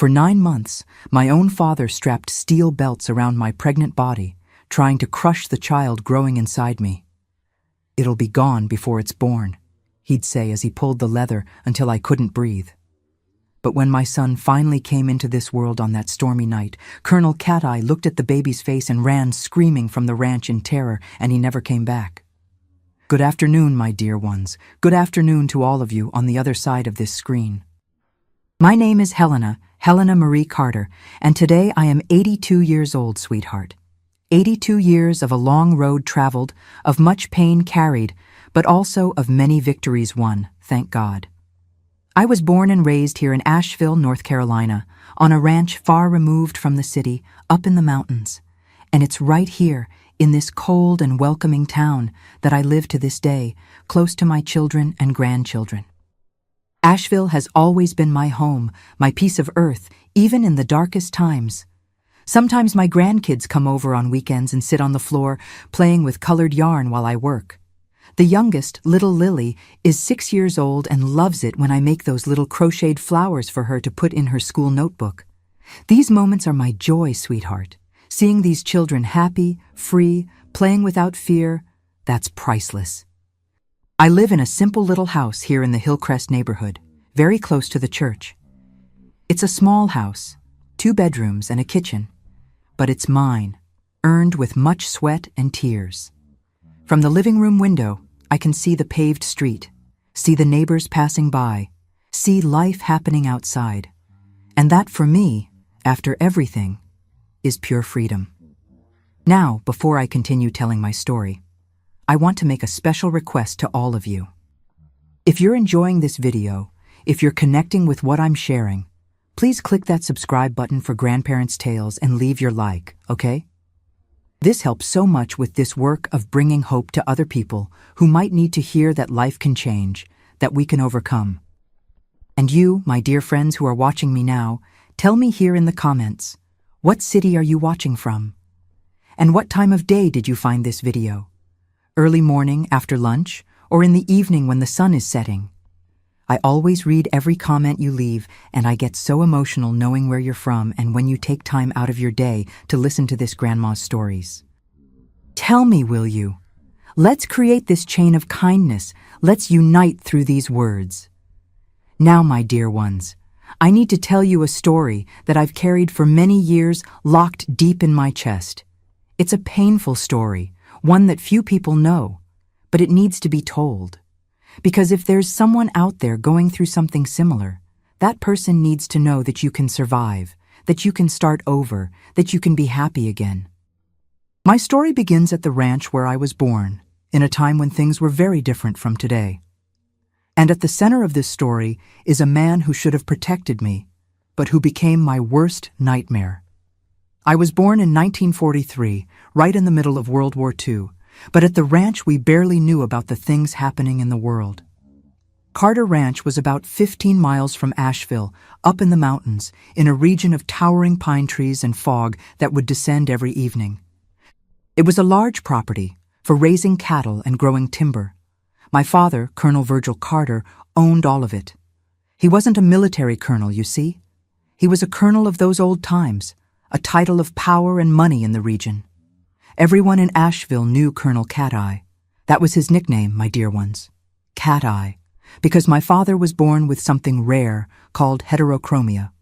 For 9 months, my own father strapped steel belts around my pregnant body, trying to crush the child growing inside me. "It'll be gone before it's born," he'd say as he pulled the leather until I couldn't breathe. But when my son finally came into this world on that stormy night, Colonel Cat-Eye looked at the baby's face and ran screaming from the ranch in terror, and he never came back. Good afternoon, my dear ones. Good afternoon to all of you on the other side of this screen. My name is Helena Marie Carter, and today I am 82 years old, sweetheart. 82 years of a long road traveled, of much pain carried, but also of many victories won, thank God. I was born and raised here in Asheville, North Carolina, on a ranch far removed from the city, up in the mountains. And it's right here, in this cold and welcoming town, that I live to this day, close to my children and grandchildren. Asheville has always been my home, my piece of earth, even in the darkest times. Sometimes my grandkids come over on weekends and sit on the floor, playing with colored yarn while I work. The youngest, little Lily, is 6 years old and loves it when I make those little crocheted flowers for her to put in her school notebook. These moments are my joy, sweetheart. Seeing these children happy, free, playing without fear, that's priceless. I live in a simple little house here in the Hillcrest neighborhood, very close to the church. It's a small house, 2 bedrooms and a kitchen, but it's mine, earned with much sweat and tears. From the living room window, I can see the paved street, see the neighbors passing by, see life happening outside. And that for me, after everything, is pure freedom. Now, before I continue telling my story, I want to make a special request to all of you. If you're enjoying this video, if you're connecting with what I'm sharing, please click that subscribe button for Grandparents' Tales and leave your like, okay? This helps so much with this work of bringing hope to other people who might need to hear that life can change, that we can overcome. And you, my dear friends who are watching me now, tell me here in the comments, what city are you watching from? And what time of day did you find this video? Early morning, after lunch, or in the evening when the sun is setting? I always read every comment you leave, and I get so emotional knowing where you're from and when you take time out of your day to listen to this grandma's stories. Tell me, will you? Let's create this chain of kindness. Let's unite through these words. Now, my dear ones, I need to tell you a story that I've carried for many years, locked deep in my chest. It's a painful story, one that few people know, but it needs to be told. Because if there's someone out there going through something similar, that person needs to know that you can survive, that you can start over, that you can be happy again. My story begins at the ranch where I was born, in a time when things were very different from today. And at the center of this story is a man who should have protected me, but who became my worst nightmare. I was born in 1943, right in the middle of World War II, but at the ranch we barely knew about the things happening in the world. Carter Ranch was about 15 miles from Asheville, up in the mountains, in a region of towering pine trees and fog that would descend every evening. It was a large property for raising cattle and growing timber. My father, Colonel Virgil Carter, owned all of it. He wasn't a military colonel, you see. He was a colonel of those old times, a title of power and money in the region. Everyone in Asheville knew Colonel Cat-Eye. That was his nickname, my dear ones. Cat-Eye, because my father was born with something rare called heterochromia.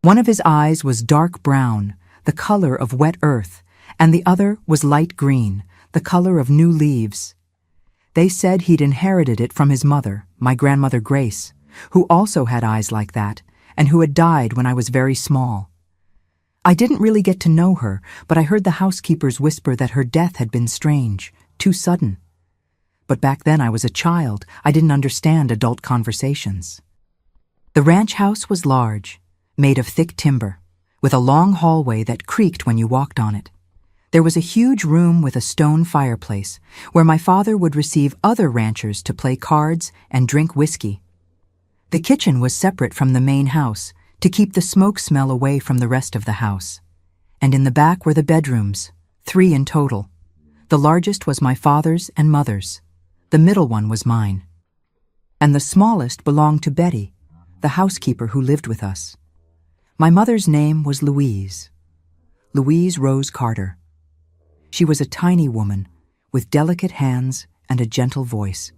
One of his eyes was dark brown, the color of wet earth, and the other was light green, the color of new leaves. They said he'd inherited it from his mother, my grandmother Grace, who also had eyes like that, and who had died when I was very small. I didn't really get to know her, but I heard the housekeepers whisper that her death had been strange, too sudden. But back then I was a child. I didn't understand adult conversations. The ranch house was large, made of thick timber, with a long hallway that creaked when you walked on it. There was a huge room with a stone fireplace where my father would receive other ranchers to play cards and drink whiskey. The kitchen was separate from the main house, to keep the smoke smell away from the rest of the house. And in the back were the bedrooms, 3 in total. The largest was my father's and mother's. The middle one was mine. And the smallest belonged to Betty, the housekeeper who lived with us. My mother's name was Louise. Louise Rose Carter. She was a tiny woman with delicate hands and a gentle voice.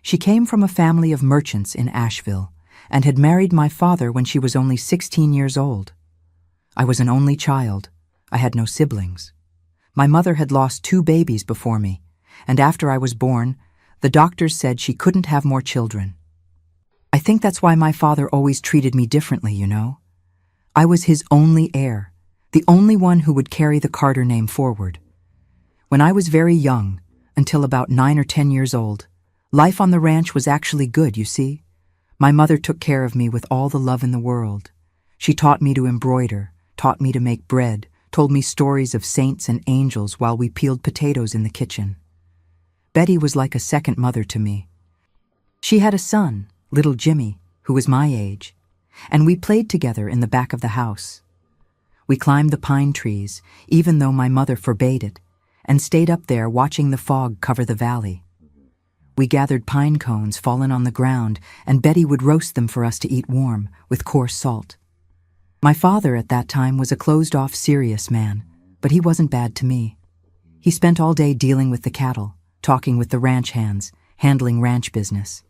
She came from a family of merchants in Asheville and had married my father when she was only 16 years old. I was an only child. I had no siblings. My mother had lost 2 babies before me, and after I was born, the doctors said she couldn't have more children. I think that's why my father always treated me differently, you know. I was his only heir, the only one who would carry the Carter name forward. When I was very young, until about 9 or 10 years old, life on the ranch was actually good, you see. My mother took care of me with all the love in the world. She taught me to embroider, taught me to make bread, told me stories of saints and angels while we peeled potatoes in the kitchen. Betty was like a second mother to me. She had a son, little Jimmy, who was my age, and we played together in the back of the house. We climbed the pine trees, even though my mother forbade it, and stayed up there watching the fog cover the valley. We gathered pine cones fallen on the ground, and Betty would roast them for us to eat warm, with coarse salt. My father at that time was a closed-off, serious man, but he wasn't bad to me. He spent all day dealing with the cattle, talking with the ranch hands, handling ranch business.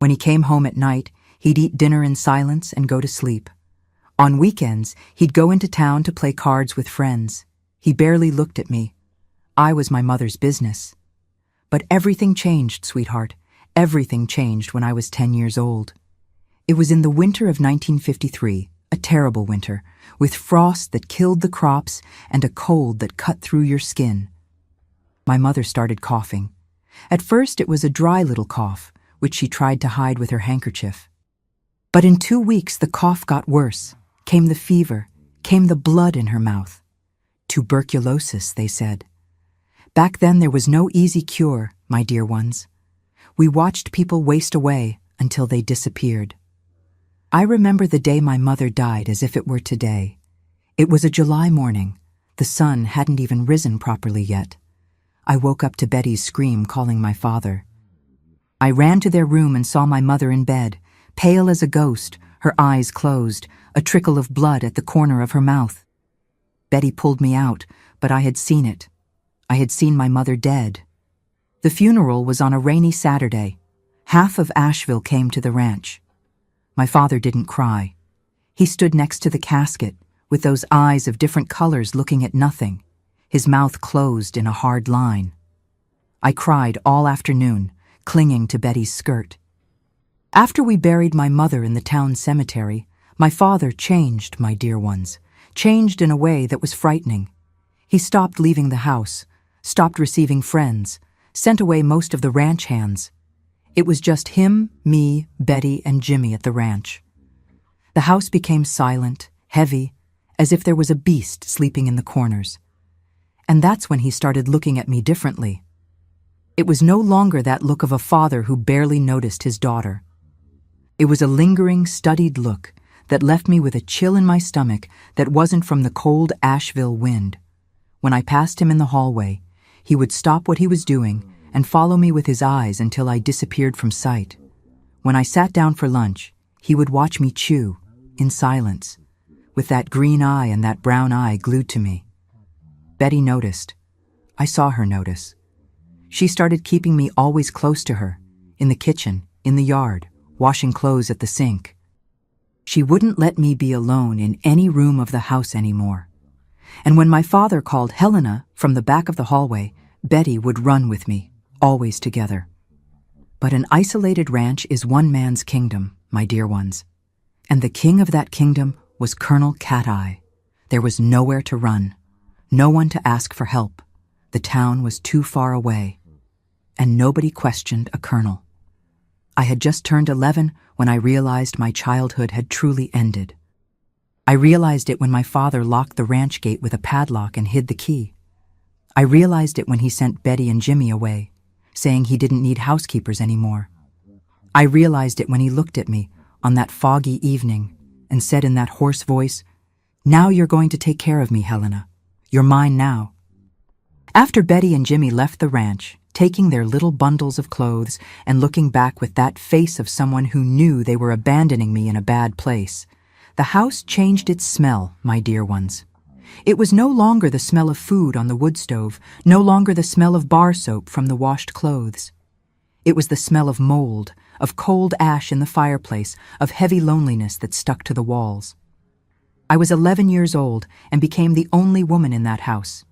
When he came home at night, he'd eat dinner in silence and go to sleep. On weekends, he'd go into town to play cards with friends. He barely looked at me. I was my mother's business. But everything changed, sweetheart. Everything changed when I was 10 years old. It was in the winter of 1953, a terrible winter, with frost that killed the crops and a cold that cut through your skin. My mother started coughing. At first it was a dry little cough, which she tried to hide with her handkerchief. But in 2 weeks the cough got worse, came the fever, came the blood in her mouth. Tuberculosis, they said. Back then there was no easy cure, my dear ones. We watched people waste away until they disappeared. I remember the day my mother died as if it were today. It was a July morning. The sun hadn't even risen properly yet. I woke up to Betty's scream calling my father. I ran to their room and saw my mother in bed, pale as a ghost, her eyes closed, a trickle of blood at the corner of her mouth. Betty pulled me out, but I had seen it. I had seen my mother dead. The funeral was on a rainy Saturday. Half of Asheville came to the ranch. My father didn't cry. He stood next to the casket, with those eyes of different colors looking at nothing, his mouth closed in a hard line. I cried all afternoon, clinging to Betty's skirt. After we buried my mother in the town cemetery, my father changed, my dear ones, changed in a way that was frightening. He stopped leaving the house, stopped receiving friends, sent away most of the ranch hands. It was just him, me, Betty, and Jimmy at the ranch. The house became silent, heavy, as if there was a beast sleeping in the corners. And that's when he started looking at me differently. It was no longer that look of a father who barely noticed his daughter. It was a lingering, studied look that left me with a chill in my stomach that wasn't from the cold Asheville wind. When I passed him in the hallway, he would stop what he was doing and follow me with his eyes until I disappeared from sight. When I sat down for lunch, he would watch me chew, in silence, with that green eye and that brown eye glued to me. Betty noticed. I saw her notice. She started keeping me always close to her, in the kitchen, in the yard, washing clothes at the sink. She wouldn't let me be alone in any room of the house anymore. And when my father called Helena from the back of the hallway, Betty would run with me, always together. But an isolated ranch is one man's kingdom, my dear ones. And the king of that kingdom was Colonel Cat-Eye. There was nowhere to run, no one to ask for help. The town was too far away, and nobody questioned a colonel. I had just turned 11 when I realized my childhood had truly ended. I realized it when my father locked the ranch gate with a padlock and hid the key. I realized it when he sent Betty and Jimmy away, saying he didn't need housekeepers anymore. I realized it when he looked at me on that foggy evening and said in that hoarse voice, "Now you're going to take care of me, Helena. You're mine now." After Betty and Jimmy left the ranch, taking their little bundles of clothes and looking back with that face of someone who knew they were abandoning me in a bad place, The house changed its smell, my dear ones. It was no longer the smell of food on the wood stove, no longer the smell of bar soap from the washed clothes. It was the smell of mold, of cold ash in the fireplace, of heavy loneliness that stuck to the walls. I was 11 years old and became the only woman in that house.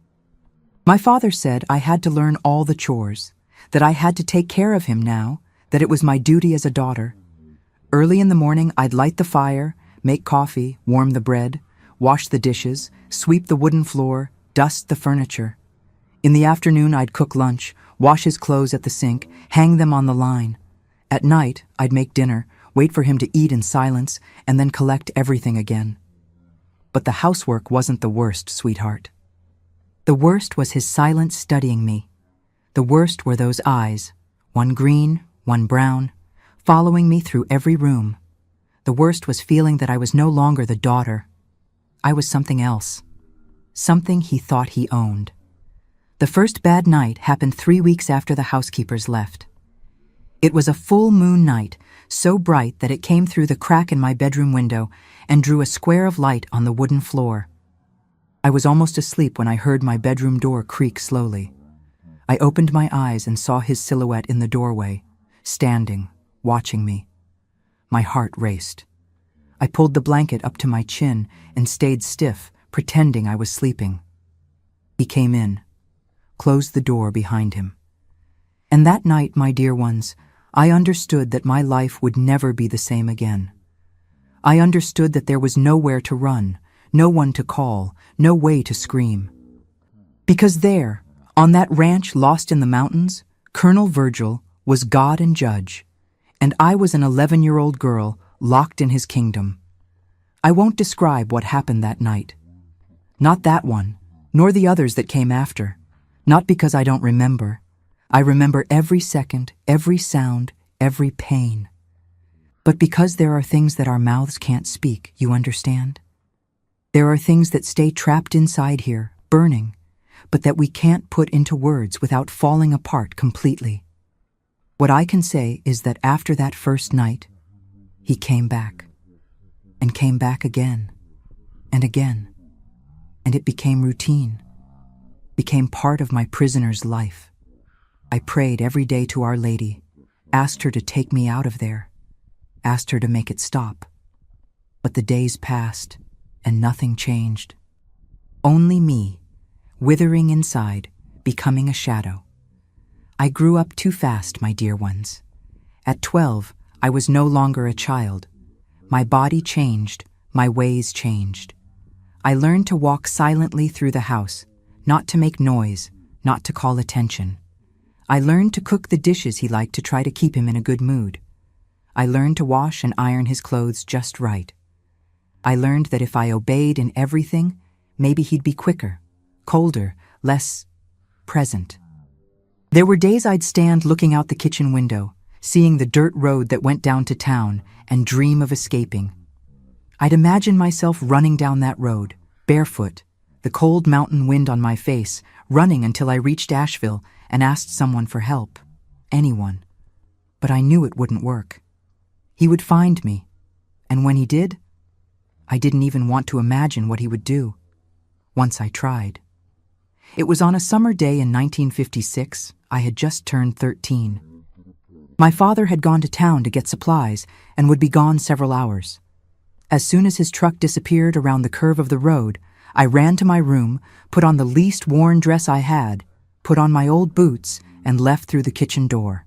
My father said I had to learn all the chores, that I had to take care of him now, that it was my duty as a daughter. Early in the morning, I'd light the fire, make coffee, warm the bread, wash the dishes, sweep the wooden floor, dust the furniture. In the afternoon, I'd cook lunch, wash his clothes at the sink, hang them on the line. At night, I'd make dinner, wait for him to eat in silence, and then collect everything again. But the housework wasn't the worst, sweetheart. The worst was his silent studying me. The worst were those eyes, one green, one brown, following me through every room. The worst was feeling that I was no longer the daughter. I was something else, something he thought he owned. The first bad night happened 3 weeks after the housekeepers left. It was a full moon night, so bright that it came through the crack in my bedroom window and drew a square of light on the wooden floor. I was almost asleep when I heard my bedroom door creak slowly. I opened my eyes and saw his silhouette in the doorway, standing, watching me. My heart raced. I pulled the blanket up to my chin and stayed stiff, pretending I was sleeping. He came in, closed the door behind him. And that night, my dear ones, I understood that my life would never be the same again. I understood that there was nowhere to run, no one to call, no way to scream. Because there, on that ranch lost in the mountains, Colonel Virgil was God and judge, and I was an 11-year-old girl locked in his kingdom. I won't describe what happened that night. Not that one, nor the others that came after. Not because I don't remember. I remember every second, every sound, every pain. But because there are things that our mouths can't speak, you understand? There are things that stay trapped inside here, burning, but that we can't put into words without falling apart completely. What I can say is that after that first night, he came back, and came back again, and again, and it became routine, became part of my prisoner's life. I prayed every day to Our Lady, asked her to take me out of there, asked her to make it stop. But the days passed, and nothing changed. Only me, withering inside, becoming a shadow. I grew up too fast, my dear ones. At 12, I was no longer a child. My body changed, my ways changed. I learned to walk silently through the house, not to make noise, not to call attention. I learned to cook the dishes he liked to try to keep him in a good mood. I learned to wash and iron his clothes just right. I learned that if I obeyed in everything, maybe he'd be quicker, colder, less present. There were days I'd stand looking out the kitchen window, seeing the dirt road that went down to town, and dream of escaping. I'd imagine myself running down that road, barefoot, the cold mountain wind on my face, running until I reached Asheville and asked someone for help, anyone. But I knew it wouldn't work. He would find me, and when he did, I didn't even want to imagine what he would do, once I tried. It was on a summer day in 1956. I had just turned 13. My father had gone to town to get supplies and would be gone several hours. As soon as his truck disappeared around the curve of the road, I ran to my room, put on the least worn dress I had, put on my old boots, and left through the kitchen door.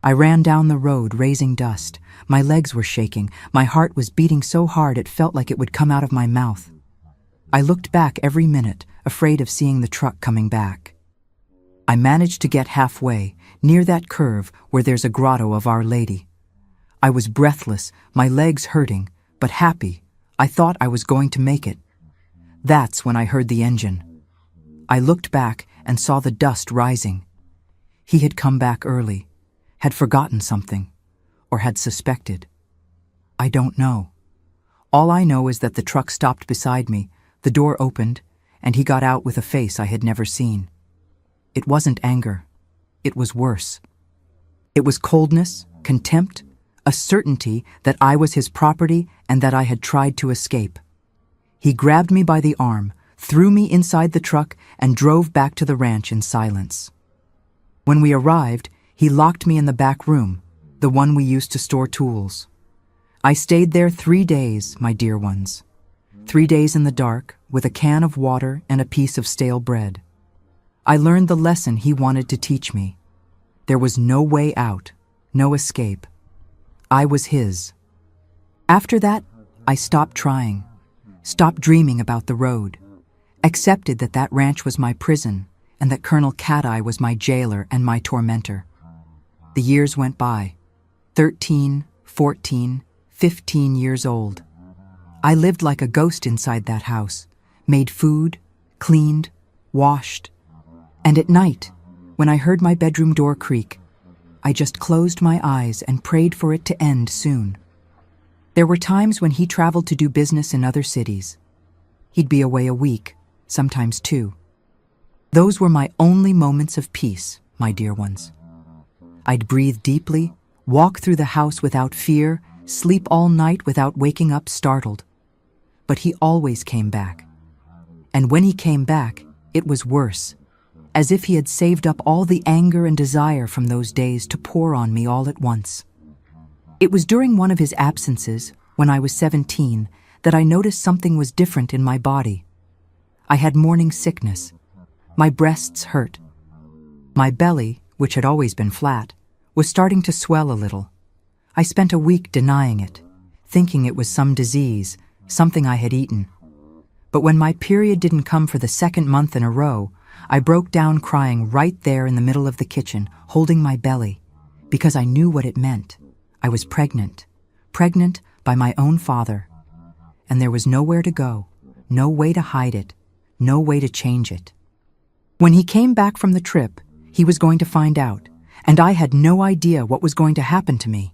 I ran down the road, raising dust. My legs were shaking. My heart was beating so hard it felt like it would come out of my mouth. I looked back every minute, afraid of seeing the truck coming back. I managed to get halfway, near that curve where there's a grotto of Our Lady. I was breathless, my legs hurting, but happy. I thought I was going to make it. That's when I heard the engine. I looked back and saw the dust rising. He had come back early, had forgotten something, or had suspected. I don't know. All I know is that the truck stopped beside me, the door opened, and he got out with a face I had never seen. It wasn't anger. It was worse. It was coldness, contempt, a certainty that I was his property and that I had tried to escape. He grabbed me by the arm, threw me inside the truck, and drove back to the ranch in silence. When we arrived, he locked me in the back room, the one we used to store tools. I stayed there 3 days, my dear ones. 3 days in the dark, with a can of water and a piece of stale bread. I learned the lesson he wanted to teach me. There was no way out, no escape. I was his. After that, I stopped trying, stopped dreaming about the road, accepted that that ranch was my prison and that Colonel Cat-Eye was my jailer and my tormentor. The years went by, 13, 14, 15 years old. I lived like a ghost inside that house, made food, cleaned, washed. And at night, when I heard my bedroom door creak, I just closed my eyes and prayed for it to end soon. There were times when he traveled to do business in other cities. He'd be away a week, sometimes 2. Those were my only moments of peace, my dear ones. I'd breathe deeply, walk through the house without fear, sleep all night without waking up startled. But he always came back. And when he came back, it was worse, as if he had saved up all the anger and desire from those days to pour on me all at once. It was during one of his absences, when I was 17, that I noticed something was different in my body. I had morning sickness. My breasts hurt. My belly, which had always been flat, was starting to swell a little. I spent a week denying it, thinking it was some disease, something I had eaten. But when my period didn't come for the 2nd month in a row, I broke down crying right there in the middle of the kitchen, holding my belly, because I knew what it meant. I was pregnant by my own father. And there was nowhere to go, no way to hide it, no way to change it. When he came back from the trip, he was going to find out, and I had no idea what was going to happen to me.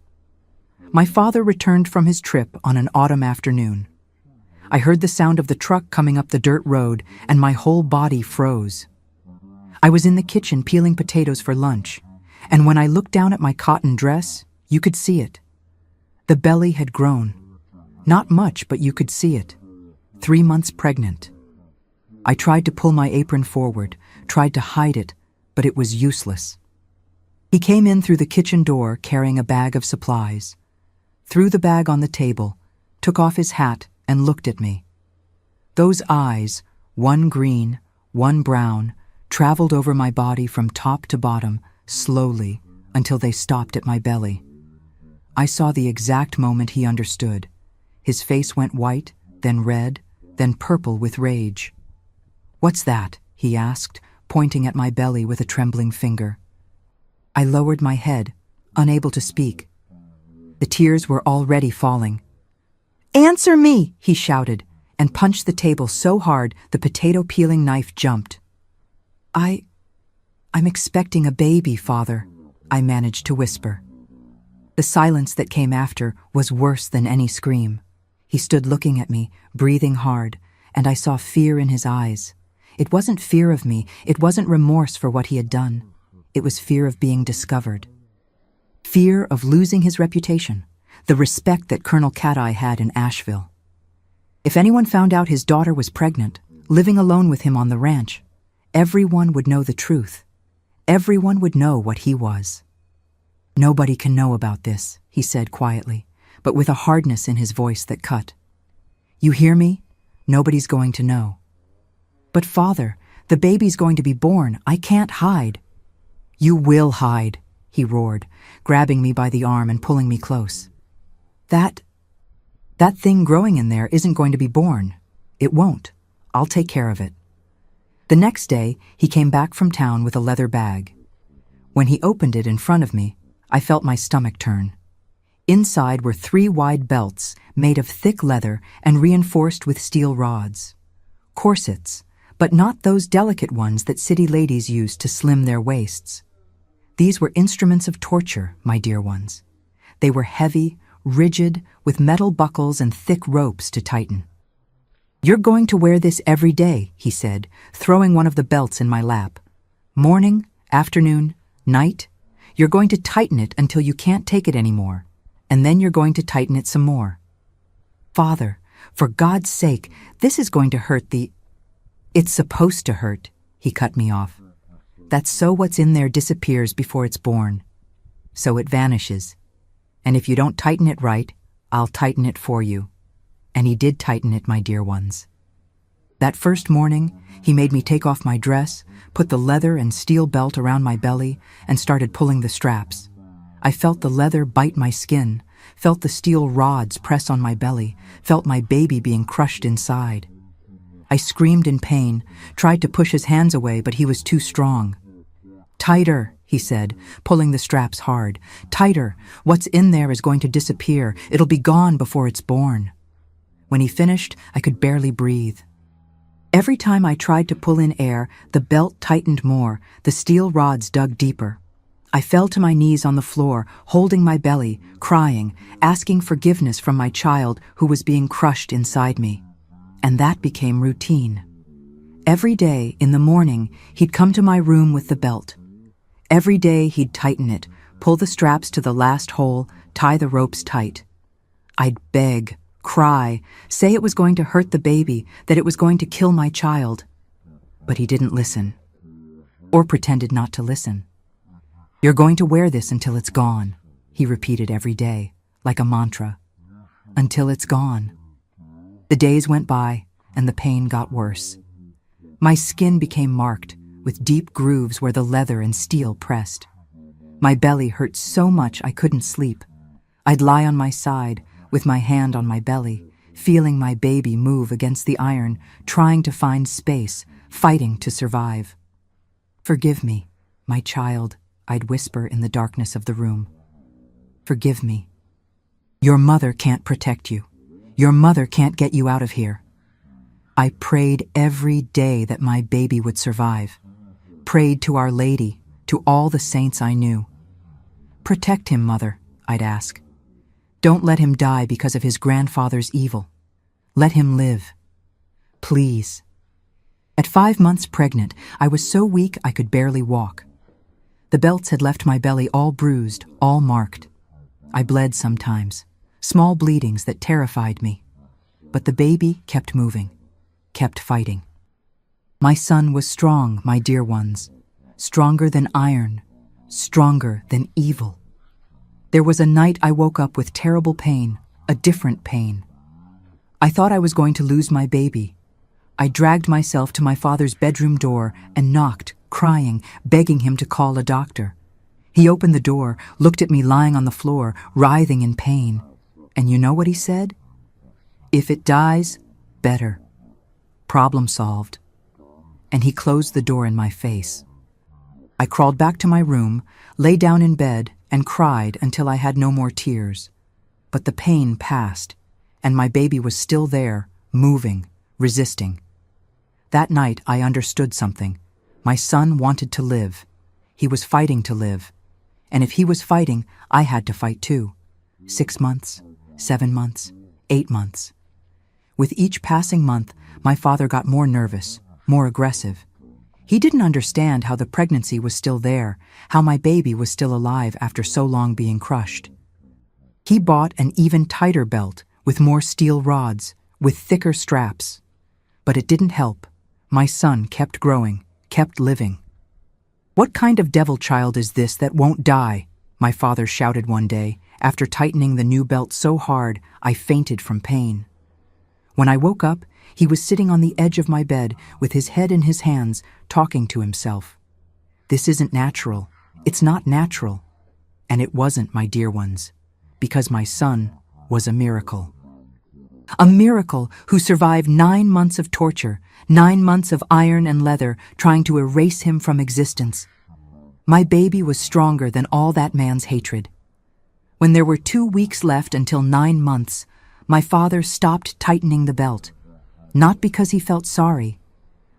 My father returned from his trip on an autumn afternoon. I heard the sound of the truck coming up the dirt road, and my whole body froze. I was in the kitchen peeling potatoes for lunch, and when I looked down at my cotton dress, you could see it. The belly had grown. Not much, but you could see it. 3 months pregnant. I tried to pull my apron forward, tried to hide it, but it was useless. He came in through the kitchen door carrying a bag of supplies, threw the bag on the table, took off his hat, and looked at me. Those eyes, one green, one brown, traveled over my body from top to bottom, slowly, until they stopped at my belly. I saw the exact moment he understood. His face went white, then red, then purple with rage. "What's that?" he asked, pointing at my belly with a trembling finger. I lowered my head, unable to speak. The tears were already falling. "Answer me!" he shouted, and punched the table so hard the potato peeling knife jumped. I'm expecting a baby, Father," I managed to whisper. The silence that came after was worse than any scream. He stood looking at me, breathing hard, and I saw fear in his eyes. It wasn't fear of me, it wasn't remorse for what he had done. It was fear of being discovered. Fear of losing his reputation, the respect that Colonel Cat-Eye had in Asheville. If anyone found out his daughter was pregnant, living alone with him on the ranch, everyone would know the truth. Everyone would know what he was. "Nobody can know about this," he said quietly, but with a hardness in his voice that cut. "You hear me? Nobody's going to know." "But Father, the baby's going to be born. I can't hide." "You will hide," he roared, grabbing me by the arm and pulling me close. That thing growing in there isn't going to be born. It won't. I'll take care of it." The next day, he came back from town with a leather bag. When he opened it in front of me, I felt my stomach turn. Inside were 3 wide belts made of thick leather and reinforced with steel rods. Corsets, but not those delicate ones that city ladies use to slim their waists. These were instruments of torture, my dear ones. They were heavy, rigid, with metal buckles and thick ropes to tighten. "You're going to wear this every day," he said, throwing one of the belts in my lap. "Morning, afternoon, night. You're going to tighten it until you can't take it anymore. and then you're going to tighten it some more. Father, for God's sake, this is going to hurt the... It's supposed to hurt, he cut me off. That's so what's in there disappears before it's born. So it vanishes. And if you don't tighten it right, I'll tighten it for you. And he did tighten it, my dear ones. That first morning, he made me take off my dress, put the leather and steel belt around my belly, and started pulling the straps. I felt the leather bite my skin, felt the steel rods press on my belly, felt my baby being crushed inside. I screamed in pain, tried to push his hands away, but he was too strong. Tighter, he said, pulling the straps hard. Tighter. What's in there is going to disappear. It'll be gone before it's born. When he finished, I could barely breathe. Every time I tried to pull in air, the belt tightened more, the steel rods dug deeper. I fell to my knees on the floor, holding my belly, crying, asking forgiveness from my child who was being crushed inside me. And that became routine. Every day, in the morning, he'd come to my room with the belt. Every day he'd tighten it, pull the straps to the last hole, tie the ropes tight. I'd beg, cry, say it was going to hurt the baby, that it was going to kill my child. But he didn't listen. Or pretended not to listen. You're going to wear this until it's gone, he repeated every day, like a mantra. Until it's gone. The days went by, and the pain got worse. My skin became marked, with deep grooves where the leather and steel pressed. My belly hurt so much I couldn't sleep. I'd lie on my side, with my hand on my belly, feeling my baby move against the iron, trying to find space, fighting to survive. Forgive me, my child, I'd whisper in the darkness of the room. Forgive me. Your mother can't protect you. Your mother can't get you out of here. I prayed every day that my baby would survive. Prayed to Our Lady, to all the saints I knew. Protect him, Mother, I'd ask. Don't let him die because of his grandfather's evil. Let him live. Please. At 5 months pregnant, I was so weak I could barely walk. The belts had left my belly all bruised, all marked. I bled sometimes, small bleedings that terrified me. But the baby kept moving, kept fighting. My son was strong, my dear ones, stronger than iron, stronger than evil. There was a night I woke up with terrible pain, a different pain. I thought I was going to lose my baby. I dragged myself to my father's bedroom door and knocked, crying, begging him to call a doctor. He opened the door, looked at me lying on the floor, writhing in pain. And you know what he said? If it dies, better. Problem solved. And he closed the door in my face. I crawled back to my room, lay down in bed, and cried until I had no more tears. But the pain passed, and my baby was still there, moving, resisting. That night I understood something. My son wanted to live. He was fighting to live. And if he was fighting, I had to fight too. 6 months, 7 months, 8 months. With each passing month, my father got more nervous, more aggressive. He didn't understand how the pregnancy was still there, how my baby was still alive after so long being crushed. He bought an even tighter belt with more steel rods, with thicker straps. But it didn't help. My son kept growing, kept living. What kind of devil child is this that won't die? My father shouted one day, after tightening the new belt so hard I fainted from pain. When I woke up, he was sitting on the edge of my bed with his head in his hands, talking to himself. This isn't natural. It's not natural. And it wasn't, my dear ones, because my son was a miracle. A miracle who survived 9 months of torture, 9 months of iron and leather trying to erase him from existence. My baby was stronger than all that man's hatred. When there were 2 weeks left until 9 months, my father stopped tightening the belt, not because he felt sorry,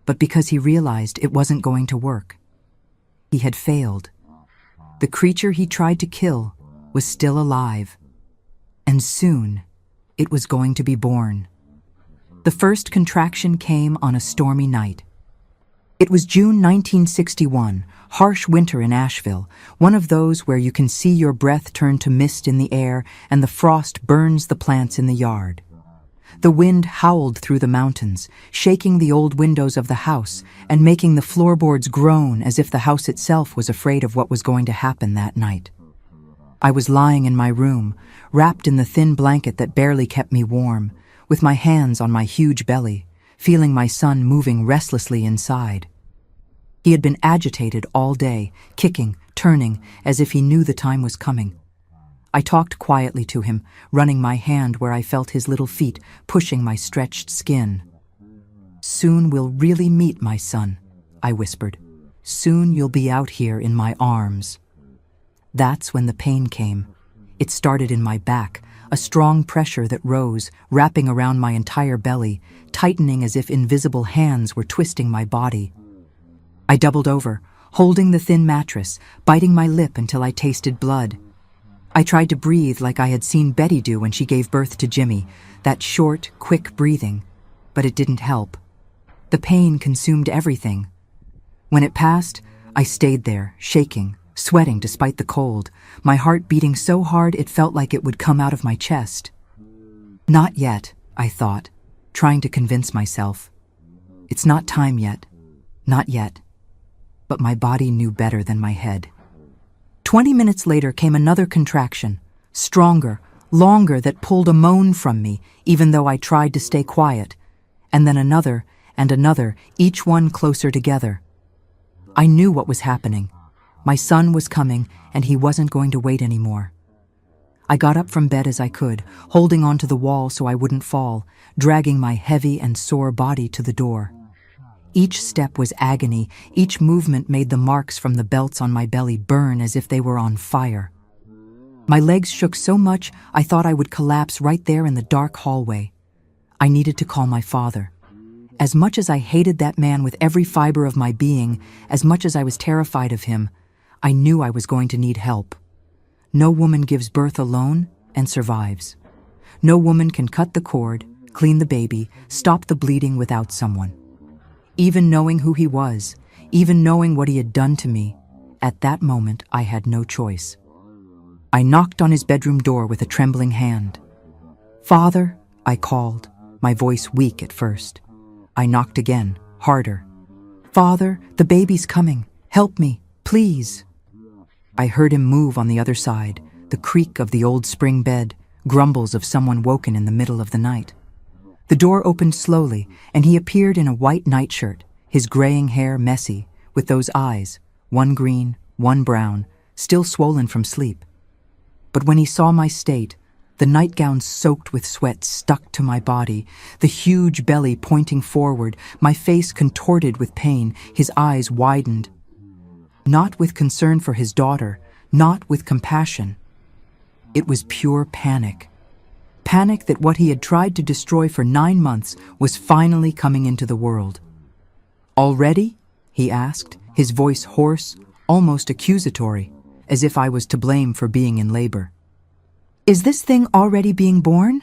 but because he realized it wasn't going to work. He had failed. The creature he tried to kill was still alive, and soon it was going to be born. The first contraction came on a stormy night. It was June 1961, harsh winter in Asheville, one of those where you can see your breath turn to mist in the air and the frost burns the plants in the yard. The wind howled through the mountains, shaking the old windows of the house and making the floorboards groan as if the house itself was afraid of what was going to happen that night. I was lying in my room, wrapped in the thin blanket that barely kept me warm, with my hands on my huge belly, feeling my son moving restlessly inside. He had been agitated all day, kicking, turning, as if he knew the time was coming. I talked quietly to him, running my hand where I felt his little feet pushing my stretched skin. "Soon we'll really meet, my son," I whispered. "Soon you'll be out here in my arms." That's when the pain came. It started in my back, a strong pressure that rose, wrapping around my entire belly, tightening as if invisible hands were twisting my body. I doubled over, holding the thin mattress, biting my lip until I tasted blood. I tried to breathe like I had seen Betty do when she gave birth to Jimmy, that short, quick breathing, but it didn't help. The pain consumed everything. When it passed, I stayed there, shaking, sweating despite the cold, my heart beating so hard it felt like it would come out of my chest. Not yet, I thought, trying to convince myself. It's not time yet, not yet. But my body knew better than my head. 20 minutes later came another contraction, stronger, longer, that pulled a moan from me, even though I tried to stay quiet, and then another and another, each one closer together. I knew what was happening. My son was coming, and he wasn't going to wait anymore. I got up from bed as I could, holding onto the wall so I wouldn't fall, dragging my heavy and sore body to the door. Each step was agony, each movement made the marks from the belts on my belly burn as if they were on fire. My legs shook so much I thought I would collapse right there in the dark hallway. I needed to call my father. As much as I hated that man with every fiber of my being, as much as I was terrified of him, I knew I was going to need help. No woman gives birth alone and survives. No woman can cut the cord, clean the baby, stop the bleeding without someone. Even knowing who he was, even knowing what he had done to me, at that moment I had no choice. I knocked on his bedroom door with a trembling hand. "Father," I called, my voice weak at first. I knocked again, harder. "Father, the baby's coming. Help me, please." I heard him move on the other side, the creak of the old spring bed, grumbles of someone woken in the middle of the night. The door opened slowly, and he appeared in a white nightshirt, his graying hair messy, with those eyes, one green, one brown, still swollen from sleep. But when he saw my state, the nightgown soaked with sweat stuck to my body, the huge belly pointing forward, my face contorted with pain, his eyes widened. Not with concern for his daughter, not with compassion. It was pure panic. Panic that what he had tried to destroy for 9 months was finally coming into the world. "Already?" he asked, his voice hoarse, almost accusatory, as if I was to blame for being in labor. "Is this thing already being born?"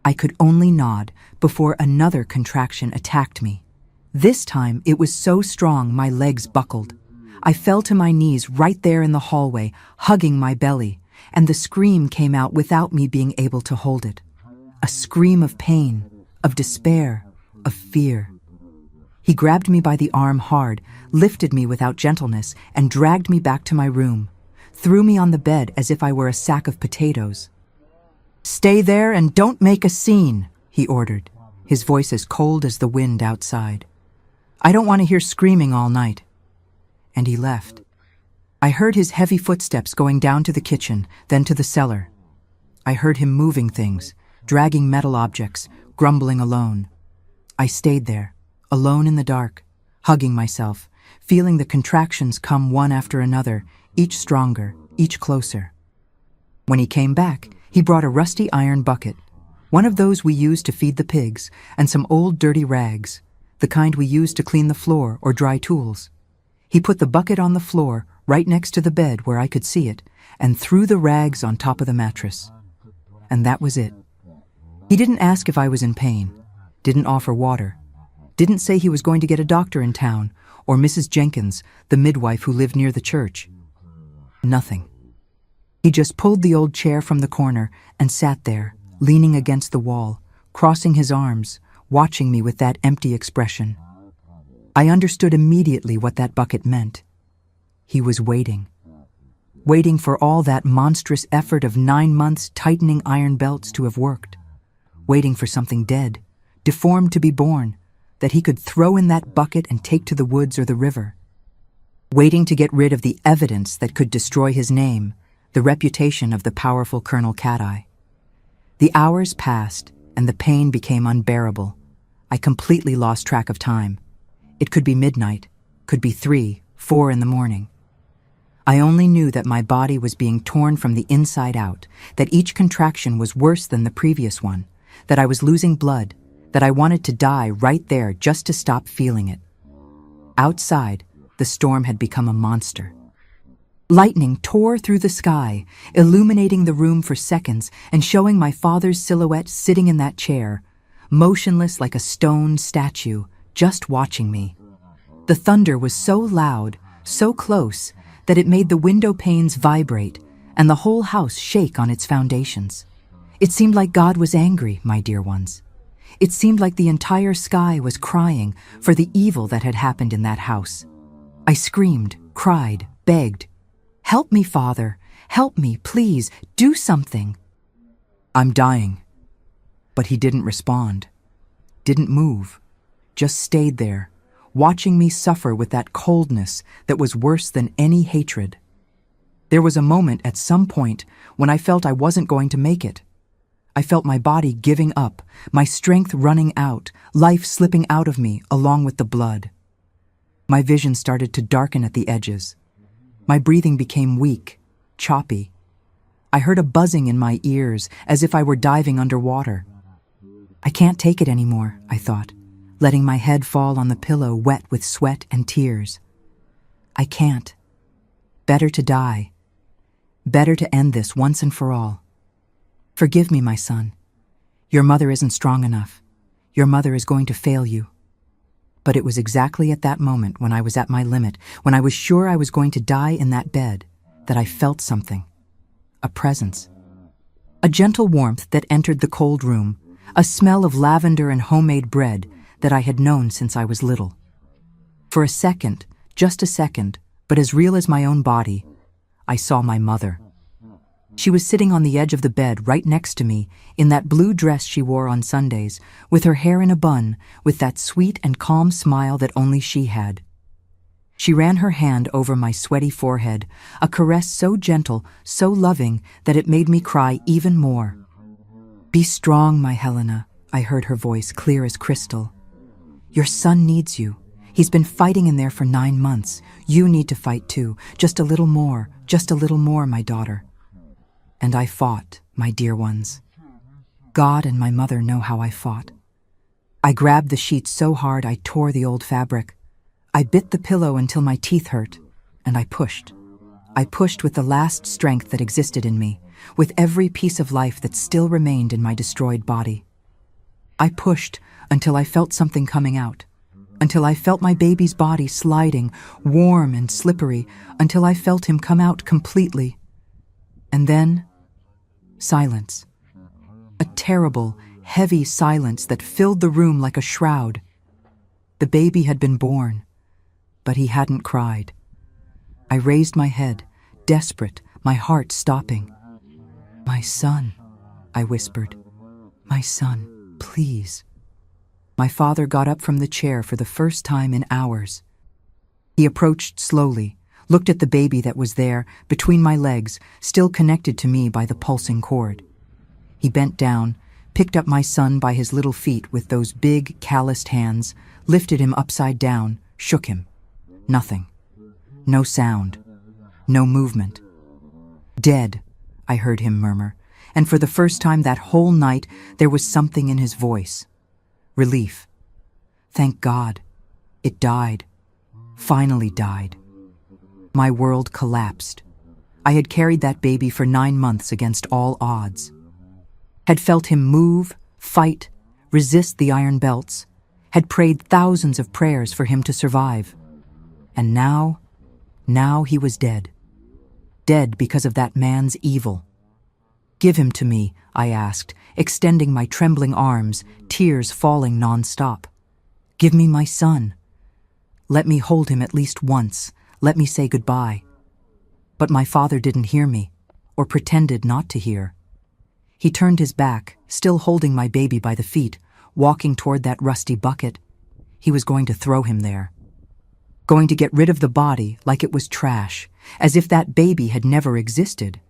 I could only nod before another contraction attacked me. This time it was so strong my legs buckled. I fell to my knees right there in the hallway, hugging my belly, and the scream came out without me being able to hold it. A scream of pain, of despair, of fear. He grabbed me by the arm hard, lifted me without gentleness, and dragged me back to my room, threw me on the bed as if I were a sack of potatoes. "Stay there and don't make a scene," he ordered, his voice as cold as the wind outside. "I don't want to hear screaming all night." And he left. I heard his heavy footsteps going down to the kitchen, then to the cellar. I heard him moving things, dragging metal objects, grumbling alone. I stayed there, alone in the dark, hugging myself, feeling the contractions come one after another, each stronger, each closer. When he came back, he brought a rusty iron bucket, one of those we use to feed the pigs, and some old dirty rags, the kind we use to clean the floor or dry tools. He put the bucket on the floor, right next to the bed where I could see it, and threw the rags on top of the mattress. And that was it. He didn't ask if I was in pain, didn't offer water, Didn't say he was going to get a doctor in town, or Mrs. Jenkins, the midwife who lived near the church. Nothing. He just pulled the old chair from the corner and sat there, leaning against the wall, crossing his arms, watching me with that empty expression. I understood immediately what that bucket meant. He was waiting. Waiting for all that monstrous effort of 9 months tightening iron belts to have worked. Waiting for something dead, deformed to be born, that he could throw in that bucket and take to the woods or the river. Waiting to get rid of the evidence that could destroy his name, the reputation of the powerful Colonel Cat-Eye. The hours passed, and the pain became unbearable. I completely lost track of time. It could be midnight, could be 3, 4 in the morning. I only knew that my body was being torn from the inside out, that each contraction was worse than the previous one, that I was losing blood, that I wanted to die right there just to stop feeling it. Outside, the storm had become a monster. Lightning tore through the sky, illuminating the room for seconds and showing my father's silhouette sitting in that chair, motionless like a stone statue, just watching me. The thunder was so loud, so close, that it made the window panes vibrate and the whole house shake on its foundations. It seemed like God was angry, my dear ones. It seemed like the entire sky was crying for the evil that had happened in that house. I screamed, cried, begged. "Help me, Father. Help me, please. Do something." "I'm dying." But he didn't respond. Didn't move. Just stayed there, watching me suffer with that coldness that was worse than any hatred. There was a moment at some point when I felt I wasn't going to make it. I felt my body giving up, my strength running out, life slipping out of me along with the blood. My vision started to darken at the edges. My breathing became weak, choppy. I heard a buzzing in my ears as if I were diving underwater. I can't take it anymore, I thought, letting my head fall on the pillow wet with sweat and tears. I can't. Better to die. Better to end this once and for all. Forgive me, my son. Your mother isn't strong enough. Your mother is going to fail you. But it was exactly at that moment when I was at my limit, when I was sure I was going to die in that bed, that I felt something. A presence. A gentle warmth that entered the cold room, a smell of lavender and homemade bread that I had known since I was little. For a second, just a second, but as real as my own body, I saw my mother. She was sitting on the edge of the bed right next to me in that blue dress she wore on Sundays, with her hair in a bun, with that sweet and calm smile that only she had. She ran her hand over my sweaty forehead, a caress so gentle, so loving, that it made me cry even more. "Be strong, my Helena," I heard her voice clear as crystal. "Your son needs you. He's been fighting in there for 9 months. You need to fight too. Just a little more, my daughter." And I fought, my dear ones. God and my mother know how I fought. I grabbed the sheets so hard I tore the old fabric. I bit the pillow until my teeth hurt, and I pushed. I pushed with the last strength that existed in me, with every piece of life that still remained in my destroyed body. I pushed until I felt something coming out, until I felt my baby's body sliding, warm and slippery, until I felt him come out completely. And then, silence. A terrible, heavy silence that filled the room like a shroud. The baby had been born, but he hadn't cried. I raised my head, desperate, my heart stopping. "My son," I whispered. "My son, please." My father got up from the chair for the first time in hours. He approached slowly, looked at the baby that was there, between my legs, still connected to me by the pulsing cord. He bent down, picked up my son by his little feet with those big, calloused hands, lifted him upside down, shook him. Nothing. No sound. No movement. "Dead," I heard him murmur, and for the first time that whole night there was something in his voice. Relief. Thank God. It died. Finally died. My world collapsed. I had carried that baby for 9 months against all odds. Had felt him move, fight, resist the iron belts. had prayed thousands of prayers for him to survive. And now he was dead. Dead because of that man's evil. "Give him to me," I asked, extending my trembling arms, tears falling non-stop. "Give me my son. Let me hold him at least once. Let me say goodbye." But my father didn't hear me, or pretended not to hear. He turned his back, still holding my baby by the feet, walking toward that rusty bucket. He was going to throw him there. Going to get rid of the body like it was trash, as if that baby had never existed.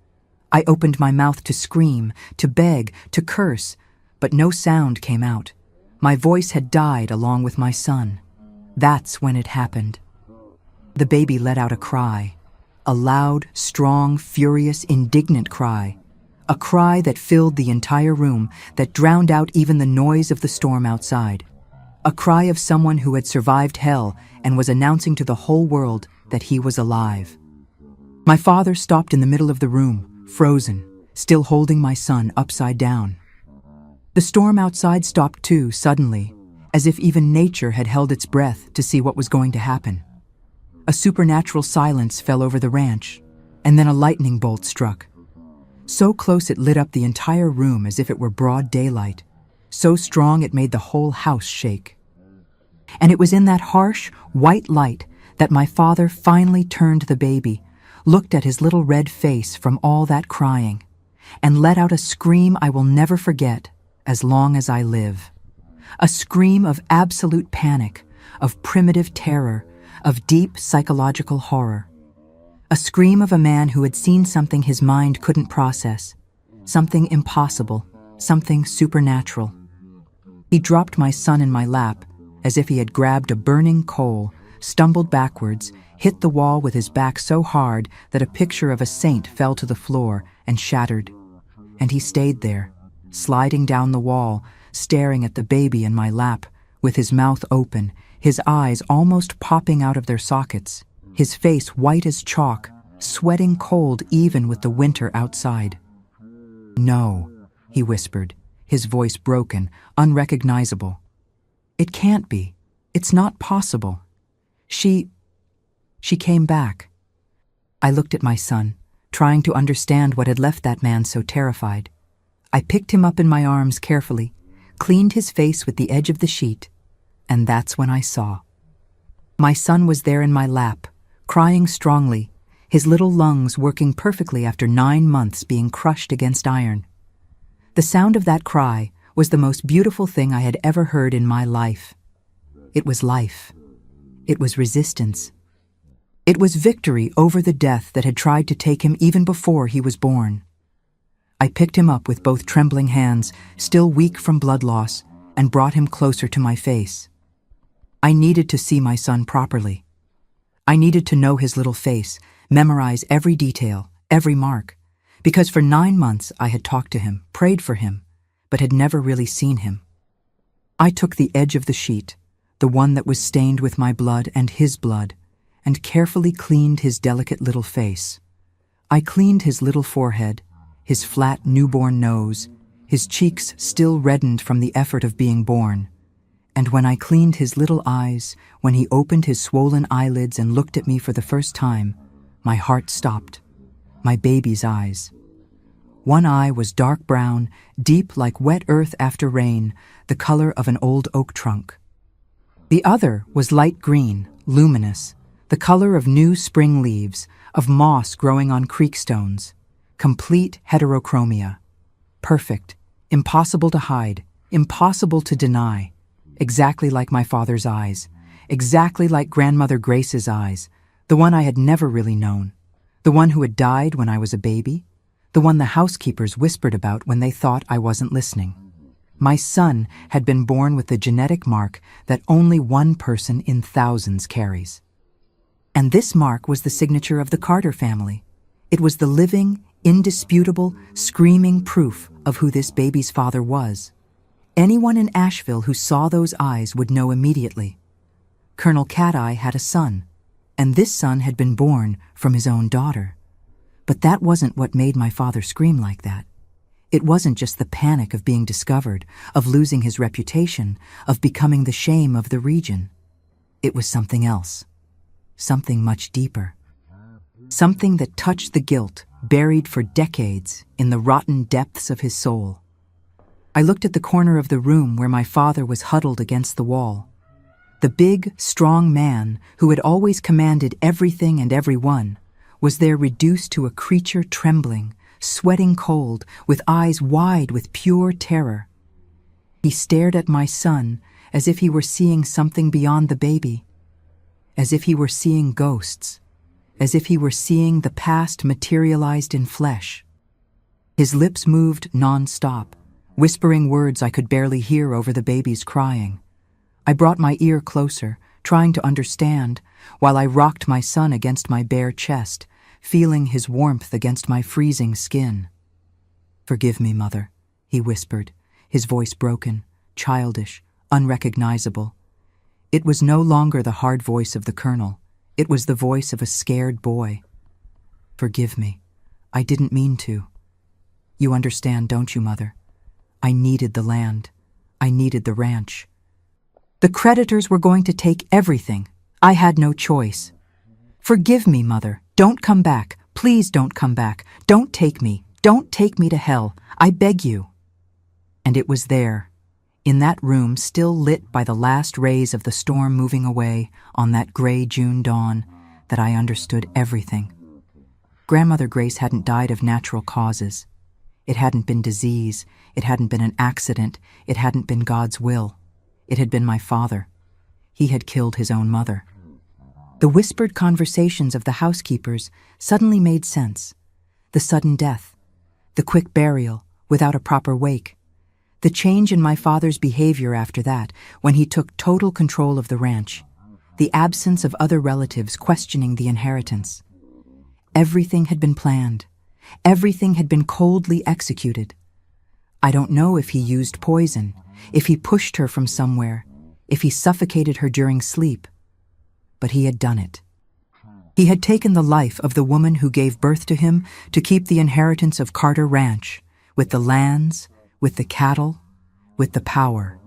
I opened my mouth to scream, to beg, to curse, but no sound came out. My voice had died along with my son. That's when it happened. The baby let out a cry, a loud, strong, furious, indignant cry. A cry that filled the entire room, that drowned out even the noise of the storm outside. A cry of someone who had survived hell and was announcing to the whole world that he was alive. My father stopped in the middle of the room, frozen, still holding my son upside down. The storm outside stopped too, suddenly, as if even nature had held its breath to see what was going to happen. A supernatural silence fell over the ranch, and then a lightning bolt struck. So close it lit up the entire room as if it were broad daylight, so strong it made the whole house shake. And it was in that harsh, white light that my father finally turned the baby, looked at his little red face from all that crying, and let out a scream I will never forget as long as I live. A scream of absolute panic, of primitive terror, of deep psychological horror. A scream of a man who had seen something his mind couldn't process, something impossible, something supernatural. He dropped my son in my lap as if he had grabbed a burning coal, stumbled backwards, hit the wall with his back so hard that a picture of a saint fell to the floor and shattered. And he stayed there, sliding down the wall, staring at the baby in my lap, with his mouth open, his eyes almost popping out of their sockets, his face white as chalk, sweating cold even with the winter outside. "No," he whispered, his voice broken, unrecognizable. "It can't be. It's not possible. She came back." I looked at my son, trying to understand what had left that man so terrified. I picked him up in my arms carefully, cleaned his face with the edge of the sheet, and that's when I saw. My son was there in my lap, crying strongly, his little lungs working perfectly after 9 months being crushed against iron. The sound of that cry was the most beautiful thing I had ever heard in my life. It was life. It was resistance. It was victory over the death that had tried to take him even before he was born. I picked him up with both trembling hands, still weak from blood loss, and brought him closer to my face. I needed to see my son properly. I needed to know his little face, memorize every detail, every mark, because for 9 months I had talked to him, prayed for him, but had never really seen him. I took the edge of the sheet, the one that was stained with my blood and his blood, and carefully cleaned his delicate little face. I cleaned his little forehead, his flat newborn nose, his cheeks still reddened from the effort of being born. And when I cleaned his little eyes, when he opened his swollen eyelids and looked at me for the first time, my heart stopped. My baby's eyes. One eye was dark brown, deep like wet earth after rain, the color of an old oak trunk. The other was light green, luminous, the color of new spring leaves, of moss growing on creek stones. Complete heterochromia. Perfect, impossible to hide, impossible to deny. Exactly like my father's eyes, exactly like Grandmother Grace's eyes, the one I had never really known, the one who had died when I was a baby, the one the housekeepers whispered about when they thought I wasn't listening. My son had been born with the genetic mark that only one person in thousands carries. And this mark was the signature of the Carter family. It was the living, indisputable, screaming proof of who this baby's father was. Anyone in Asheville who saw those eyes would know immediately. Colonel Cat-Eye had a son, and this son had been born from his own daughter. But that wasn't what made my father scream like that. It wasn't just the panic of being discovered, of losing his reputation, of becoming the shame of the region. It was something else. Something much deeper. Something that touched the guilt, buried for decades in the rotten depths of his soul. I looked at the corner of the room where my father was huddled against the wall. The big, strong man who had always commanded everything and everyone was there reduced to a creature trembling, sweating cold, with eyes wide with pure terror. He stared at my son as if he were seeing something beyond the baby, as if he were seeing ghosts, as if he were seeing the past materialized in flesh. His lips moved non-stop, whispering words I could barely hear over the baby's crying. I brought my ear closer, trying to understand, while I rocked my son against my bare chest, feeling his warmth against my freezing skin. "Forgive me, Mother," he whispered, his voice broken, childish, unrecognizable. It was no longer the hard voice of the colonel. It was the voice of a scared boy. "Forgive me. I didn't mean to. You understand, don't you, Mother? I needed the land. I needed the ranch. The creditors were going to take everything. I had no choice. Forgive me, Mother. Don't come back. Please don't come back. Don't take me. Don't take me to hell. I beg you." And it was there, in that room still lit by the last rays of the storm moving away on that gray June dawn, that I understood everything. Grandmother Grace hadn't died of natural causes. It hadn't been disease. It hadn't been an accident. It hadn't been God's will. It had been my father. He had killed his own mother. The whispered conversations of the housekeepers suddenly made sense. The sudden death, the quick burial without a proper wake, the change in my father's behavior after that, when he took total control of the ranch, the absence of other relatives questioning the inheritance. Everything had been planned. Everything had been coldly executed. I don't know if he used poison, if he pushed her from somewhere, if he suffocated her during sleep. But he had done it. He had taken the life of the woman who gave birth to him to keep the inheritance of Carter Ranch, with the lands, with the cattle, with the power.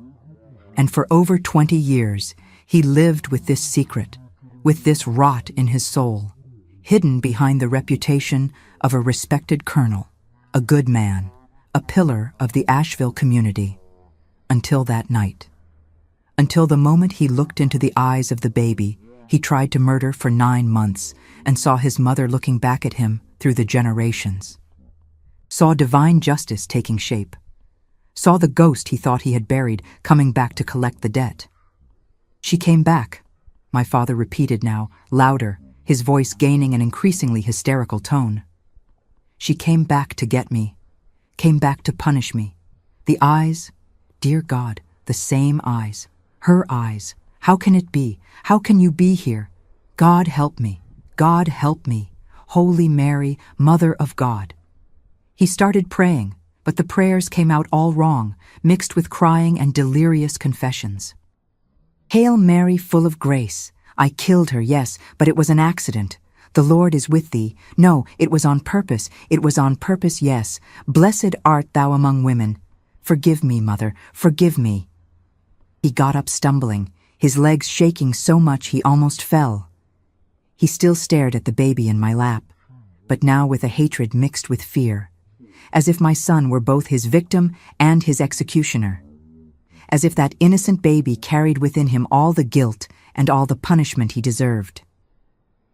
And for over 20 years, he lived with this secret, with this rot in his soul, hidden behind the reputation of a respected colonel, a good man, a pillar of the Asheville community, until that night. Until the moment he looked into the eyes of the baby he tried to murder for 9 months and saw his mother looking back at him through the generations. Saw divine justice taking shape. Saw the ghost he thought he had buried coming back to collect the debt. "She came back," my father repeated now, louder, his voice gaining an increasingly hysterical tone. "She came back to get me, came back to punish me. The eyes, dear God, the same eyes, her eyes. How can it be? How can you be here? God help me, God help me, Holy Mary, Mother of God." He started praying, but the prayers came out all wrong, mixed with crying and delirious confessions. "Hail Mary, full of grace. I killed her, yes, but it was an accident. The Lord is with thee. No, it was on purpose. It was on purpose, yes. Blessed art thou among women. Forgive me, Mother, forgive me." He got up stumbling, his legs shaking so much he almost fell. He still stared at the baby in my lap, but now with a hatred mixed with fear, as if my son were both his victim and his executioner, as if that innocent baby carried within him all the guilt and all the punishment he deserved.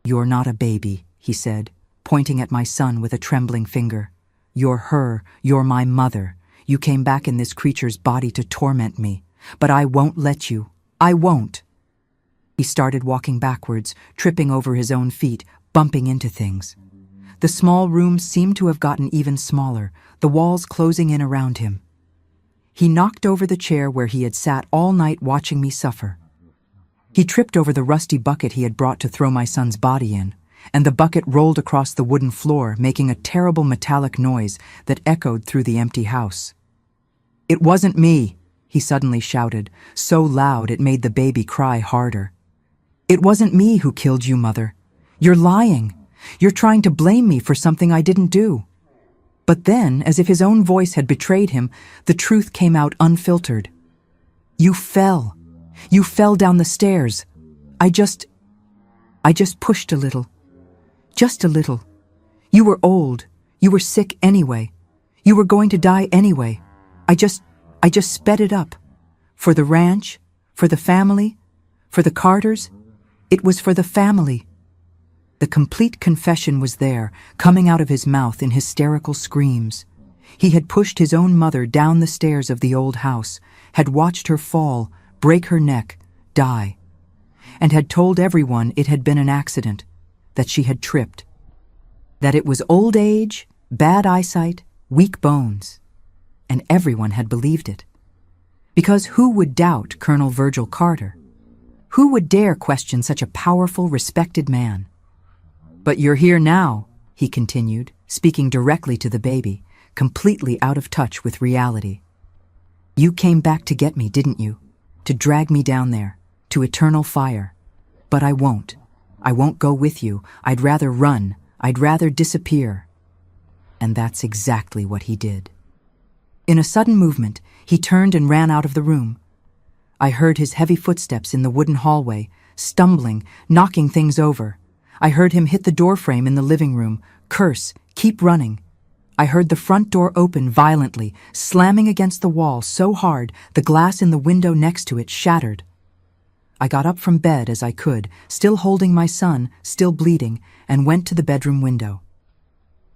"You're not a baby," he said, pointing at my son with a trembling finger. "You're her, you're my mother. You came back in this creature's body to torment me, but I won't let you. I won't." He started walking backwards, tripping over his own feet, bumping into things. The small room seemed to have gotten even smaller, the walls closing in around him. He knocked over the chair where he had sat all night watching me suffer. He tripped over the rusty bucket he had brought to throw my son's body in, and the bucket rolled across the wooden floor, making a terrible metallic noise that echoed through the empty house. "It wasn't me," he suddenly shouted, so loud it made the baby cry harder. "It wasn't me who killed you, Mother. You're lying. You're trying to blame me for something I didn't do." But then, as if his own voice had betrayed him, the truth came out unfiltered. You fell. You fell down the stairs. I just pushed a little. Just a little. You were old. You were sick anyway. You were going to die anyway. I just sped it up. For the ranch, for the family, for the Carters. It was for the family. The complete confession was there, coming out of his mouth in hysterical screams. He had pushed his own mother down the stairs of the old house, had watched her fall, break her neck, die, and had told everyone it had been an accident, that she had tripped, that it was old age, bad eyesight, weak bones, and everyone had believed it. Because who would doubt Colonel Virgil Carter? Who would dare question such a powerful, respected man? But you're here now, he continued, speaking directly to the baby, completely out of touch with reality. You came back to get me, didn't you? To drag me down there, to eternal fire. But I won't. I won't go with you. I'd rather run. I'd rather disappear. And that's exactly what he did. In a sudden movement, he turned and ran out of the room. I heard his heavy footsteps in the wooden hallway, stumbling, knocking things over. I heard him hit the doorframe in the living room, curse, keep running. I heard the front door open violently, slamming against the wall so hard the glass in the window next to it shattered. I got up from bed as I could, still holding my son, still bleeding, and went to the bedroom window.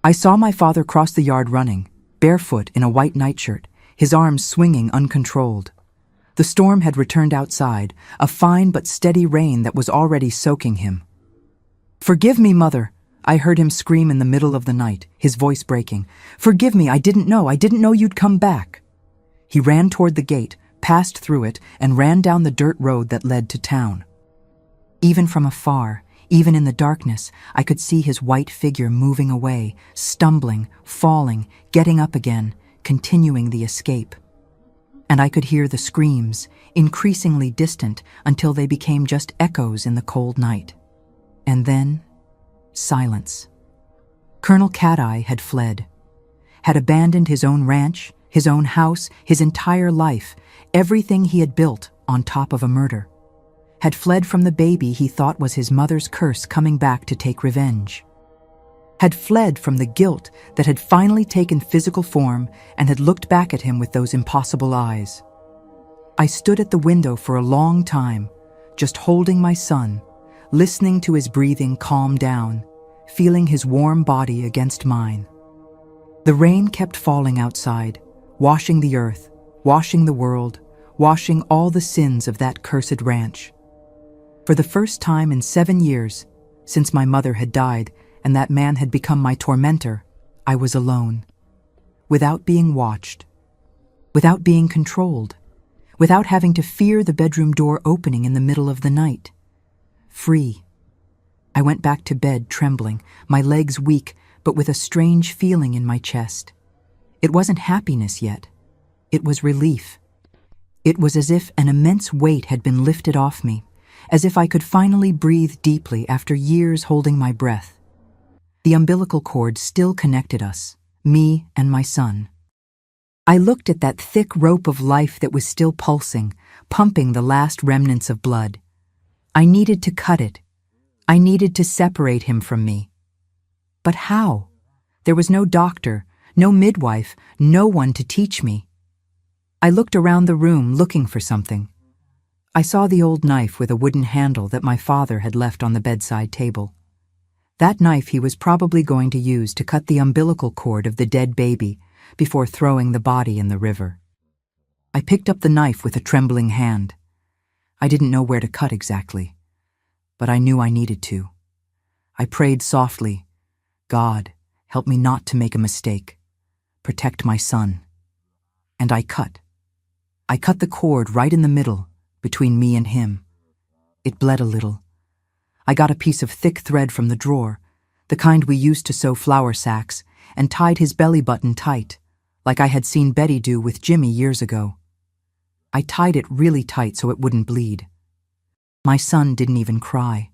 I saw my father cross the yard running, barefoot in a white nightshirt, his arms swinging uncontrolled. The storm had returned outside, a fine but steady rain that was already soaking him. "Forgive me, Mother," I heard him scream in the middle of the night, his voice breaking. "Forgive me, I didn't know you'd come back." He ran toward the gate, passed through it, and ran down the dirt road that led to town. Even from afar, even in the darkness, I could see his white figure moving away, stumbling, falling, getting up again, continuing the escape. And I could hear the screams, increasingly distant until they became just echoes in the cold night. And then, silence. Colonel Cat-Eye had fled, had abandoned his own ranch, his own house, his entire life, everything he had built on top of a murder, had fled from the baby he thought was his mother's curse coming back to take revenge, had fled from the guilt that had finally taken physical form and had looked back at him with those impossible eyes. I stood at the window for a long time, just holding my son, listening to his breathing calm down, feeling his warm body against mine. The rain kept falling outside, washing the earth, washing the world, washing all the sins of that cursed ranch. For the first time in 7 years, since my mother had died and that man had become my tormentor, I was alone, without being watched, without being controlled, without having to fear the bedroom door opening in the middle of the night. Free. I went back to bed trembling, my legs weak, but with a strange feeling in my chest. It wasn't happiness yet. It was relief. It was as if an immense weight had been lifted off me, as if I could finally breathe deeply after years holding my breath. The umbilical cord still connected us, me and my son. I looked at that thick rope of life that was still pulsing, pumping the last remnants of blood. I needed to cut it. I needed to separate him from me. But how? There was no doctor, no midwife, no one to teach me. I looked around the room looking for something. I saw the old knife with a wooden handle that my father had left on the bedside table. That knife he was probably going to use to cut the umbilical cord of the dead baby before throwing the body in the river. I picked up the knife with a trembling hand. I didn't know where to cut exactly, but I knew I needed to. I prayed softly, "God, help me not to make a mistake. Protect my son." And I cut. I cut the cord right in the middle, between me and him. It bled a little. I got a piece of thick thread from the drawer, the kind we used to sew flour sacks, and tied his belly button tight, like I had seen Betty do with Jimmy years ago. I tied it really tight so it wouldn't bleed. My son didn't even cry.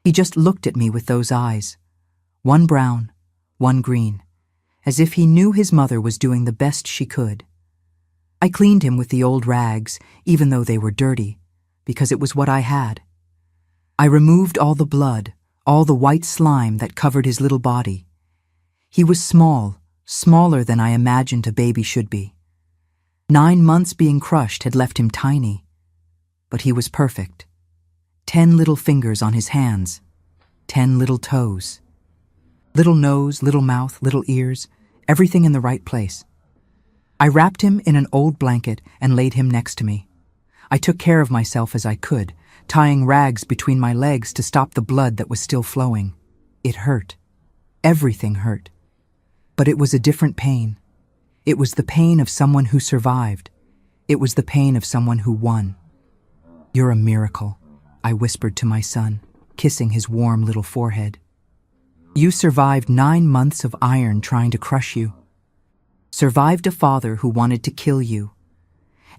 He just looked at me with those eyes, one brown, one green, as if he knew his mother was doing the best she could. I cleaned him with the old rags, even though they were dirty, because it was what I had. I removed all the blood, all the white slime that covered his little body. He was small, smaller than I imagined a baby should be. 9 months being crushed had left him tiny, but he was perfect. 10 little fingers on his hands, 10 little toes. Little nose, little mouth, little ears, everything in the right place. I wrapped him in an old blanket and laid him next to me. I took care of myself as I could, tying rags between my legs to stop the blood that was still flowing. It hurt. Everything hurt. But it was a different pain. It was the pain of someone who survived. It was the pain of someone who won. "You're a miracle," I whispered to my son, kissing his warm little forehead. "You survived 9 months of iron trying to crush you. Survived a father who wanted to kill you.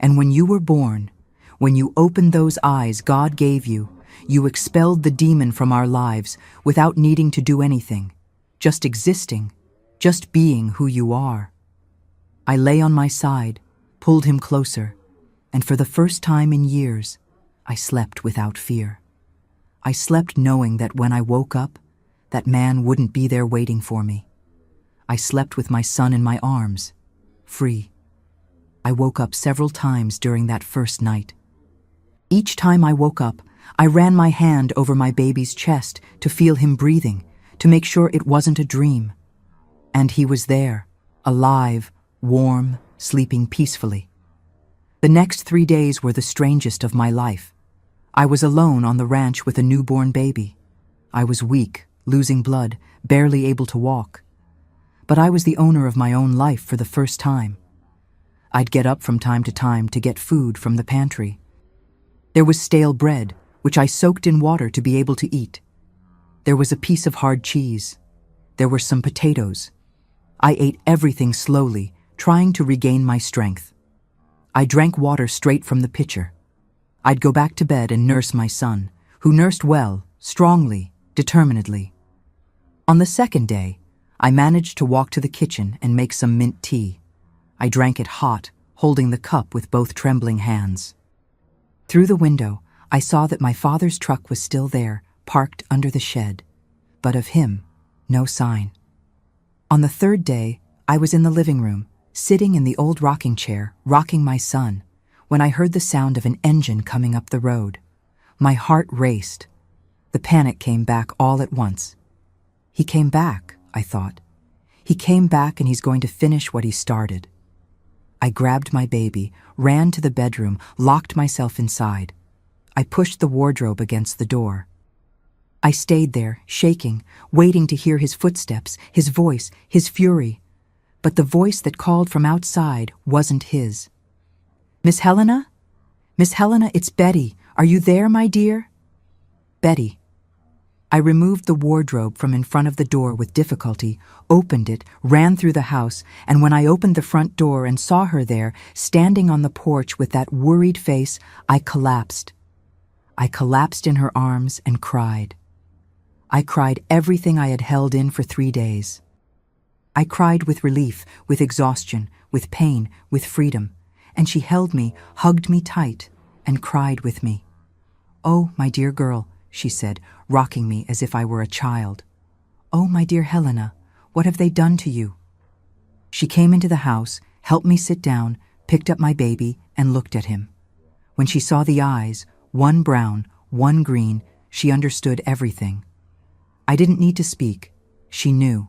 And when you were born, when you opened those eyes God gave you, you expelled the demon from our lives without needing to do anything, just existing, just being who you are." I lay on my side, pulled him closer, and for the first time in years, I slept without fear. I slept knowing that when I woke up, that man wouldn't be there waiting for me. I slept with my son in my arms, free. I woke up several times during that first night. Each time I woke up, I ran my hand over my baby's chest to feel him breathing, to make sure it wasn't a dream. And he was there, alive, warm, sleeping peacefully. The next 3 days were the strangest of my life. I was alone on the ranch with a newborn baby. I was weak, losing blood, barely able to walk. But I was the owner of my own life for the first time. I'd get up from time to get food from the pantry. There was stale bread, which I soaked in water to be able to eat. There was a piece of hard cheese. There were some potatoes. I ate everything slowly, trying to regain my strength. I drank water straight from the pitcher. I'd go back to bed and nurse my son, who nursed well, strongly, determinedly. On the second day, I managed to walk to the kitchen and make some mint tea. I drank it hot, holding the cup with both trembling hands. Through the window, I saw that my father's truck was still there, parked under the shed. But of him, no sign. On the third day, I was in the living room, sitting in the old rocking chair, rocking my son, when I heard the sound of an engine coming up the road. My heart raced. The panic came back all at once. He came back, I thought. He came back and he's going to finish what he started. I grabbed my baby, ran to the bedroom, locked myself inside. I pushed the wardrobe against the door. I stayed there, shaking, waiting to hear his footsteps, his voice, his fury. But the voice that called from outside wasn't his. "Miss Helena? Miss Helena, it's Betty. Are you there, my dear?" Betty. I removed the wardrobe from in front of the door with difficulty, opened it, ran through the house, and when I opened the front door and saw her there, standing on the porch with that worried face, I collapsed. I collapsed in her arms and cried. I cried everything I had held in for 3 days. I cried with relief, with exhaustion, with pain, with freedom, and she held me, hugged me tight, and cried with me. "Oh, my dear girl," she said, rocking me as if I were a child. "Oh, my dear Helena, what have they done to you?" She came into the house, helped me sit down, picked up my baby, and looked at him. When she saw the eyes, one brown, one green, she understood everything. I didn't need to speak. She knew.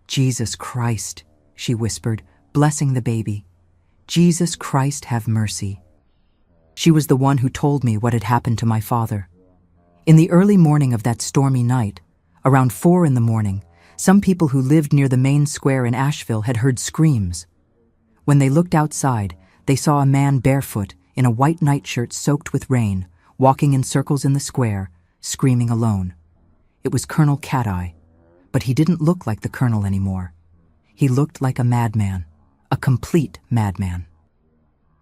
"Jesus Christ," she whispered, blessing the baby. "Jesus Christ, have mercy." She was the one who told me what had happened to my father. In the early morning of that stormy night, around 4 a.m, some people who lived near the main square in Asheville had heard screams. When they looked outside, they saw a man barefoot in a white nightshirt soaked with rain, walking in circles in the square, screaming alone. It was Colonel Cat-Eye, but he didn't look like the colonel anymore. He looked like a madman, a complete madman.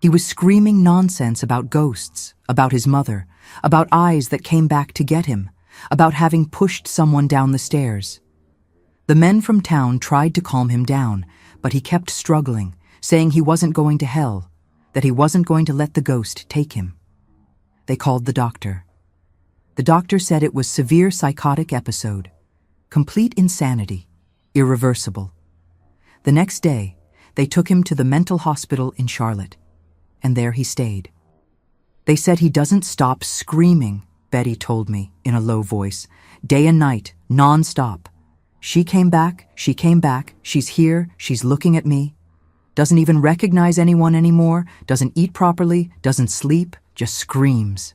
He was screaming nonsense about ghosts, about his mother, about eyes that came back to get him, about having pushed someone down the stairs. The men from town tried to calm him down, but he kept struggling, saying he wasn't going to hell, that he wasn't going to let the ghost take him. They called the doctor. The doctor said it was severe psychotic episode, complete insanity, irreversible. The next day, they took him to the mental hospital in Charlotte, and there he stayed. They said he doesn't stop screaming, Betty told me in a low voice, day and night, non-stop. She came back, she's here, she's looking at me. Doesn't even recognize anyone anymore, doesn't eat properly, doesn't sleep, just screams.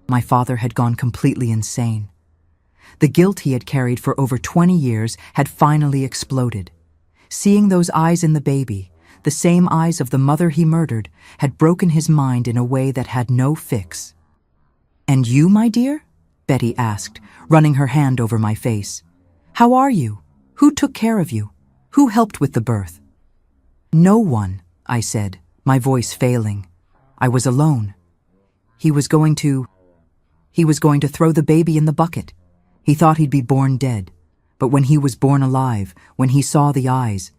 My father had gone completely insane. The guilt he had carried for over 20 years had finally exploded. Seeing those eyes in the baby, the same eyes of the mother he murdered, had broken his mind in a way that had no fix. "And you, my dear?" Betty asked, running her hand over my face. "How are you? Who took care of you? Who helped with the birth?" "No one," I said, my voice failing. I was alone. He was going to throw the baby in the bucket. He thought he'd be born dead. But when he was born alive, when he saw the eyes,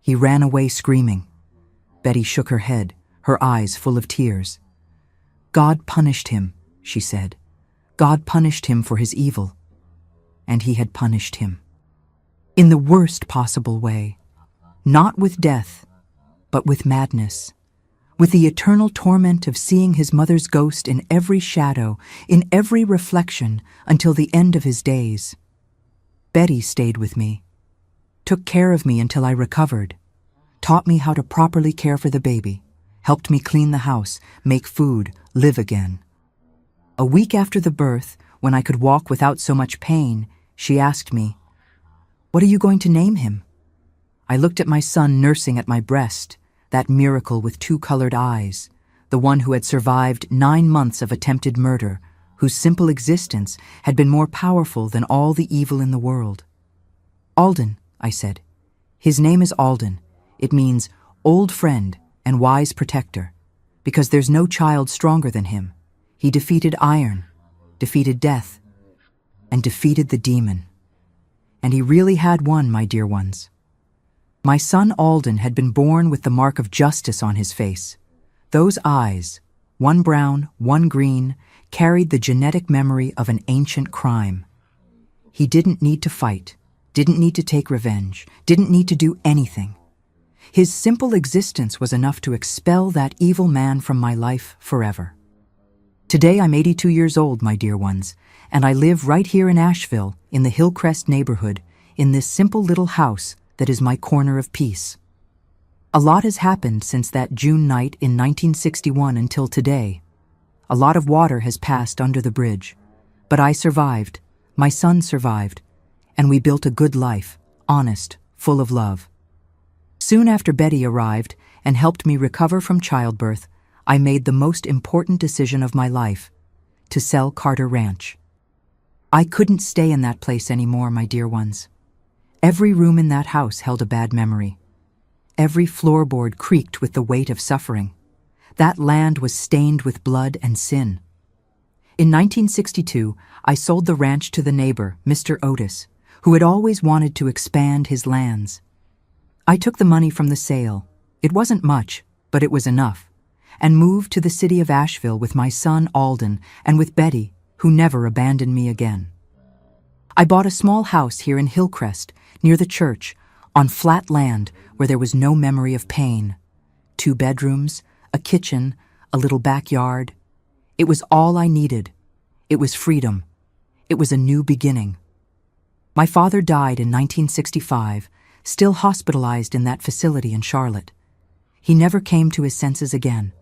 he ran away screaming. Betty shook her head, her eyes full of tears. "God punished him," she said. "God punished him for his evil." And he had punished him. In the worst possible way. Not with death, but with madness. With the eternal torment of seeing his mother's ghost in every shadow, in every reflection, until the end of his days. Betty stayed with me, took care of me until I recovered, taught me how to properly care for the baby, helped me clean the house, make food, live again. A week after the birth, when I could walk without so much pain, she asked me, "What are you going to name him?" I looked at my son nursing at my breast, that miracle with two colored eyes, the one who had survived 9 months of attempted murder, whose simple existence had been more powerful than all the evil in the world. "Alden," I said. "His name is Alden. It means old friend and wise protector, because there's no child stronger than him. He defeated iron, defeated death, and defeated the demon. And he really had won, my dear ones." My son Alden had been born with the mark of justice on his face. Those eyes, one brown, one green, carried the genetic memory of an ancient crime. He didn't need to fight, didn't need to take revenge, didn't need to do anything. His simple existence was enough to expel that evil man from my life forever. Today I'm 82 years old, my dear ones, and I live right here in Asheville, in the Hillcrest neighborhood, in this simple little house that is my corner of peace. A lot has happened since that June night in 1961 until today. A lot of water has passed under the bridge. But I survived, my son survived, and we built a good life, honest, full of love. Soon after Betty arrived and helped me recover from childbirth, I made the most important decision of my life, to sell Carter Ranch. I couldn't stay in that place anymore, my dear ones. Every room in that house held a bad memory. Every floorboard creaked with the weight of suffering. That land was stained with blood and sin. In 1962, I sold the ranch to the neighbor, Mr. Otis, who had always wanted to expand his lands. I took the money from the sale. It wasn't much, but it was enough, and moved to the city of Asheville with my son Alden and with Betty, who never abandoned me again. I bought a small house here in Hillcrest, near the church, on flat land where there was no memory of pain. 2 bedrooms, a kitchen, a little backyard. It was all I needed. It was freedom. It was a new beginning. My father died in 1965, still hospitalized in that facility in Charlotte. He never came to his senses again.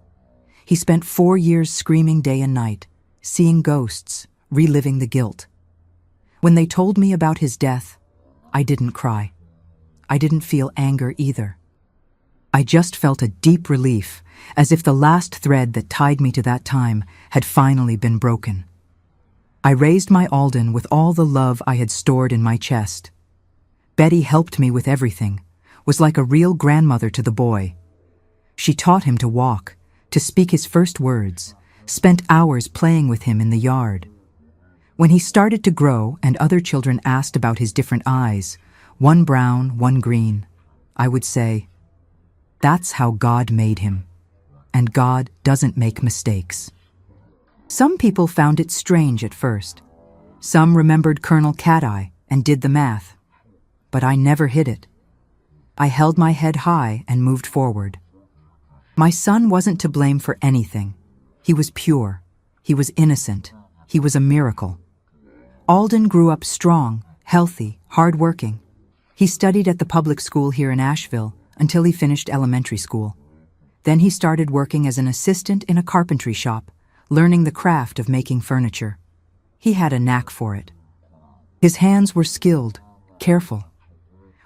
He spent 4 years screaming day and night, seeing ghosts, reliving the guilt. When they told me about his death, I didn't cry. I didn't feel anger either. I just felt a deep relief, as if the last thread that tied me to that time had finally been broken. I raised my Alden with all the love I had stored in my chest. Betty helped me with everything, was like a real grandmother to the boy. She taught him to walk, to speak his first words, spent hours playing with him in the yard. When he started to grow and other children asked about his different eyes, One brown, one green. I would say, that's how God made him. And God doesn't make mistakes. Some people found it strange at first. Some remembered Colonel Cat-Eye and did the math. But I never hid it. I held my head high and moved forward. My son wasn't to blame for anything. He was pure. He was innocent. He was a miracle. Alden grew up strong, healthy, hard-working. He studied at the public school here in Asheville until he finished elementary school. Then he started working as an assistant in a carpentry shop, learning the craft of making furniture. He had a knack for it. His hands were skilled, careful.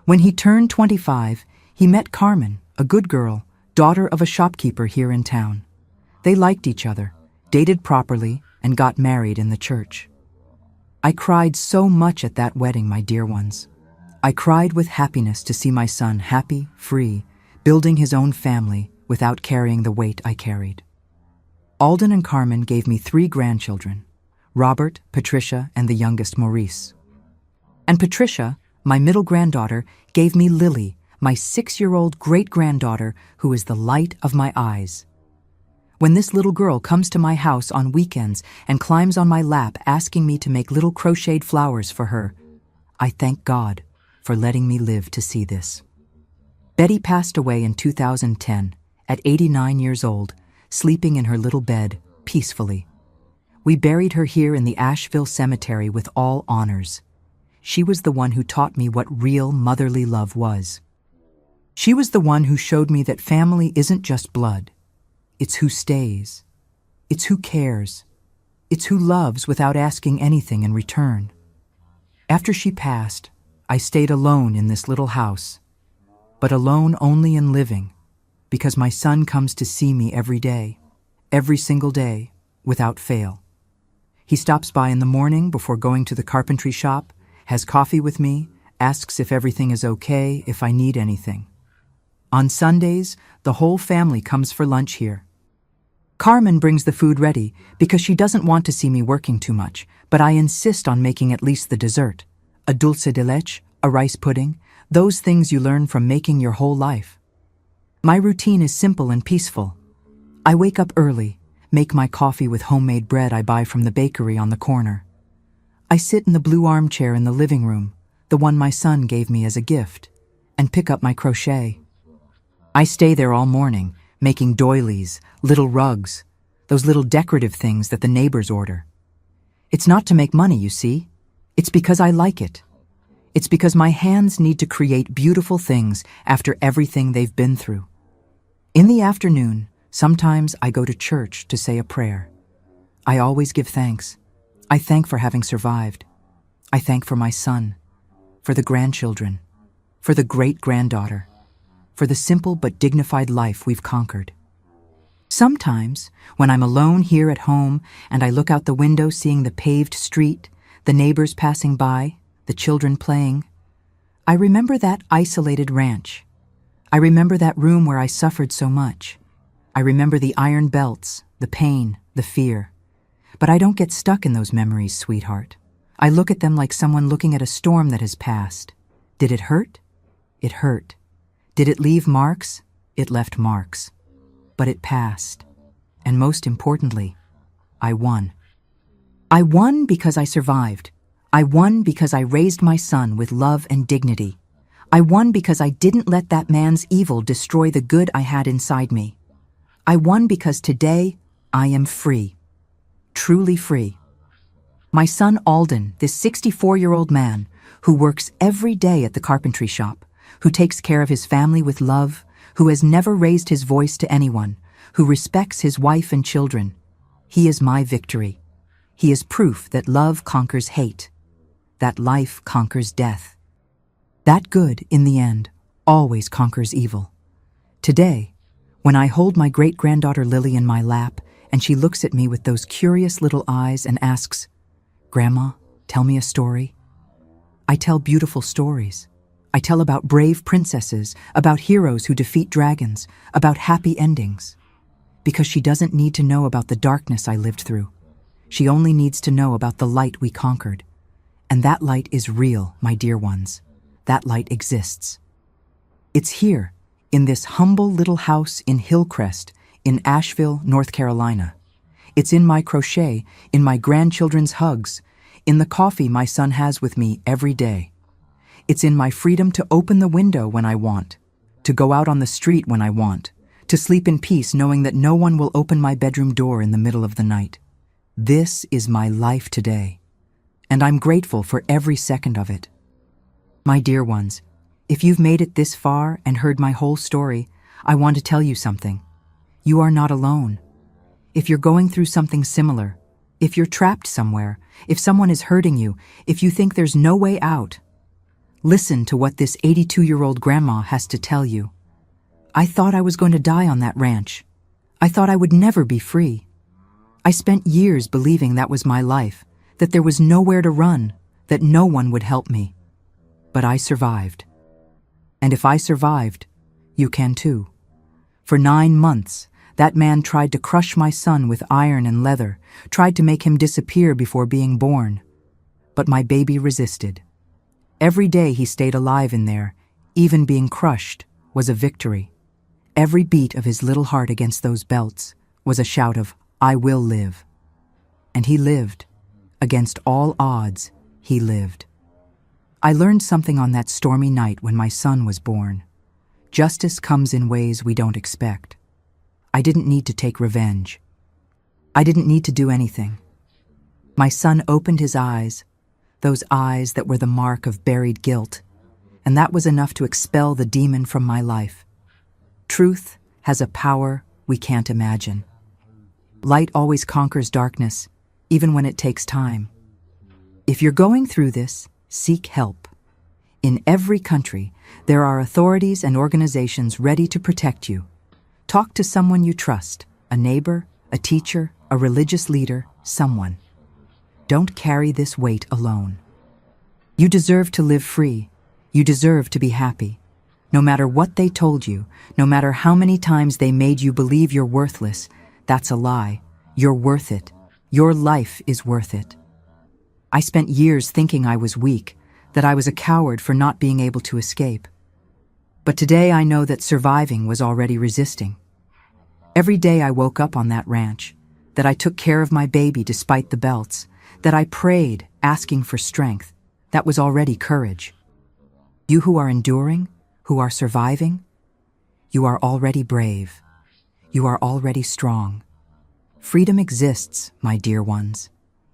When he turned 25, he met Carmen, a good girl, daughter of a shopkeeper here in town. They liked each other, dated properly, and got married in the church. I cried so much at that wedding, my dear ones. I cried with happiness to see my son happy, free, building his own family without carrying the weight I carried. Alden and Carmen gave me 3 grandchildren, Robert, Patricia, and the youngest Maurice. And Patricia, my middle granddaughter, gave me Lily, my 6-year-old great-granddaughter, who is the light of my eyes. When this little girl comes to my house on weekends and climbs on my lap asking me to make little crocheted flowers for her, I thank God for letting me live to see this. Betty passed away in 2010, at 89 years old, sleeping in her little bed, peacefully. We buried her here in the Asheville Cemetery with all honors. She was the one who taught me what real motherly love was. She was the one who showed me that family isn't just blood. It's who stays. It's who cares. It's who loves without asking anything in return. After she passed, I stayed alone in this little house, but alone only in living, because my son comes to see me every day, every single day, without fail. He stops by in the morning before going to the carpentry shop, has coffee with me, asks if everything is okay, if I need anything. On Sundays, the whole family comes for lunch here. Carmen brings the food ready because she doesn't want to see me working too much, but I insist on making at least the dessert. A dulce de leche, a rice pudding, those things you learn from making your whole life. My routine is simple and peaceful. I wake up early, make my coffee with homemade bread I buy from the bakery on the corner. I sit in the blue armchair in the living room, the one my son gave me as a gift, and pick up my crochet. I stay there all morning, making doilies, little rugs, those little decorative things that the neighbors order. It's not to make money, you see. It's because I like it. It's because my hands need to create beautiful things after everything they've been through. In the afternoon, sometimes I go to church to say a prayer. I always give thanks. I thank for having survived. I thank for my son, for the grandchildren, for the great-granddaughter, for the simple but dignified life we've conquered. Sometimes, when I'm alone here at home and I look out the window seeing the paved street, the neighbors passing by, the children playing, I remember that isolated ranch. I remember that room where I suffered so much. I remember the iron belts, the pain, the fear. But I don't get stuck in those memories, sweetheart. I look at them like someone looking at a storm that has passed. Did it hurt? It hurt. Did it leave marks? It left marks. But it passed. And most importantly, I won. I won because I survived. I won because I raised my son with love and dignity. I won because I didn't let that man's evil destroy the good I had inside me. I won because today I am free. Truly free. My son Alden, this 64-year-old man who works every day at the carpentry shop, who takes care of his family with love, who has never raised his voice to anyone, who respects his wife and children, he is my victory. He is proof that love conquers hate, that life conquers death. That good, in the end, always conquers evil. Today, when I hold my great-granddaughter Lily in my lap and she looks at me with those curious little eyes and asks, "Grandma, tell me a story," I tell beautiful stories. I tell about brave princesses, about heroes who defeat dragons, about happy endings. Because she doesn't need to know about the darkness I lived through. She only needs to know about the light we conquered. And that light is real, my dear ones. that light exists. It's here, in this humble little house in Hillcrest, in Asheville, North Carolina. It's in my crochet, in my grandchildren's hugs, in the coffee my son has with me every day. It's in my freedom to open the window when I want, to go out on the street when I want, to sleep in peace knowing that no one will open my bedroom door in the middle of the night. This is my life today, and I'm grateful for every second of it. My dear ones, if you've made it this far and heard my whole story, I want to tell you something. You are not alone. If you're going through something similar, if you're trapped somewhere, if someone is hurting you, if you think there's no way out, listen to what this 82-year-old grandma has to tell you. I thought I was going to die on that ranch. I thought I would never be free. I spent years believing that was my life, that there was nowhere to run, that no one would help me. But I survived. And if I survived, you can too. For 9 months, that man tried to crush my son with iron and leather, tried to make him disappear before being born. But my baby resisted. Every day he stayed alive in there, even being crushed, was a victory. Every beat of his little heart against those belts was a shout of, "I will live." And he lived. Against all odds, he lived. I learned something on that stormy night when my son was born. Justice comes in ways we don't expect. I didn't need to take revenge. I didn't need to do anything. My son opened his eyes, those eyes that were the mark of buried guilt, and that was enough to expel the demon from my life. Truth has a power we can't imagine. Light always conquers darkness, even when it takes time. If you're going through this, seek help. In every country, there are authorities and organizations ready to protect you. Talk to someone you trust, a neighbor, a teacher, a religious leader, someone. Don't carry this weight alone. You deserve to live free. You deserve to be happy. No matter what they told you, no matter how many times they made you believe you're worthless, that's a lie. You're worth it. Your life is worth it. I spent years thinking I was weak, that I was a coward for not being able to escape. But today I know that surviving was already resisting. Every day I woke up on that ranch, that I took care of my baby despite the belts, that I prayed, asking for strength. That was already courage. You who are enduring, who are surviving, you are already brave. You are already strong. Freedom exists, my dear ones.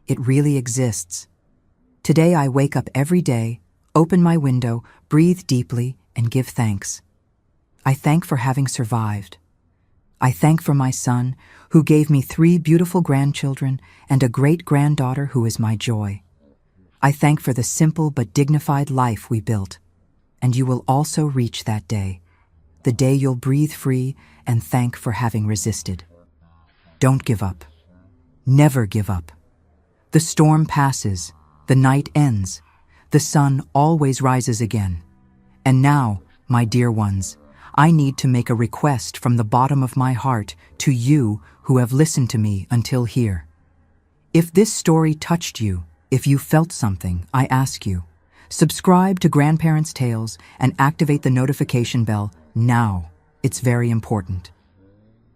It really exists. Today I wake up every day, open my window, breathe deeply, and give thanks. I thank for having survived. I thank for my son, who gave me 3 beautiful grandchildren and a great-granddaughter who is my joy. I thank for the simple but dignified life we built. And you will also reach that day, the day you'll breathe free and thank for having resisted. Don't give up. Never give up. The storm passes, the night ends, the sun always rises again. And now, my dear ones, I need to make a request from the bottom of my heart to you who have listened to me until here. If this story touched you, if you felt something, I ask you, subscribe to Grandparents' Tales and activate the notification bell now. It's very important.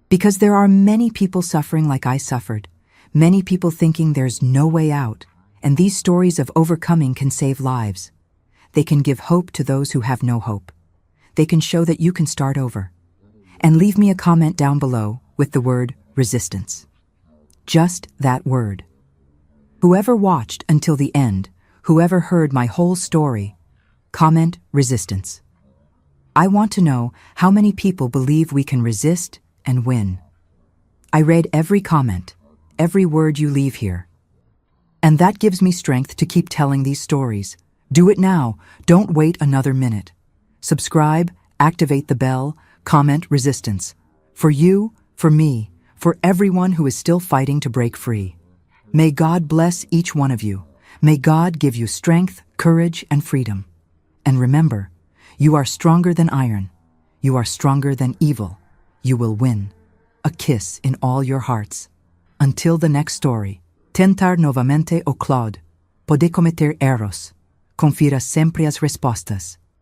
Because there are many people suffering like I suffered, many people thinking there's no way out, and these stories of overcoming can save lives. They can give hope to those who have no hope. They can show that you can start over. And leave me a comment down below with the word resistance. Just that word. Whoever watched until the end, whoever heard my whole story, comment resistance. I want to know how many people believe we can resist and win. I read every comment, every word you leave here. And that gives me strength to keep telling these stories. Do it now. Don't wait another minute. Subscribe, activate the bell, comment resistance. For you, for me, for everyone who is still fighting to break free. May God bless each one of you. May God give you strength, courage, and freedom. And remember, you are stronger than iron. You are stronger than evil. You will win. A kiss in all your hearts. Until the next story. Tentar novamente o Claude. Pode cometer erros. Confira sempre as respostas.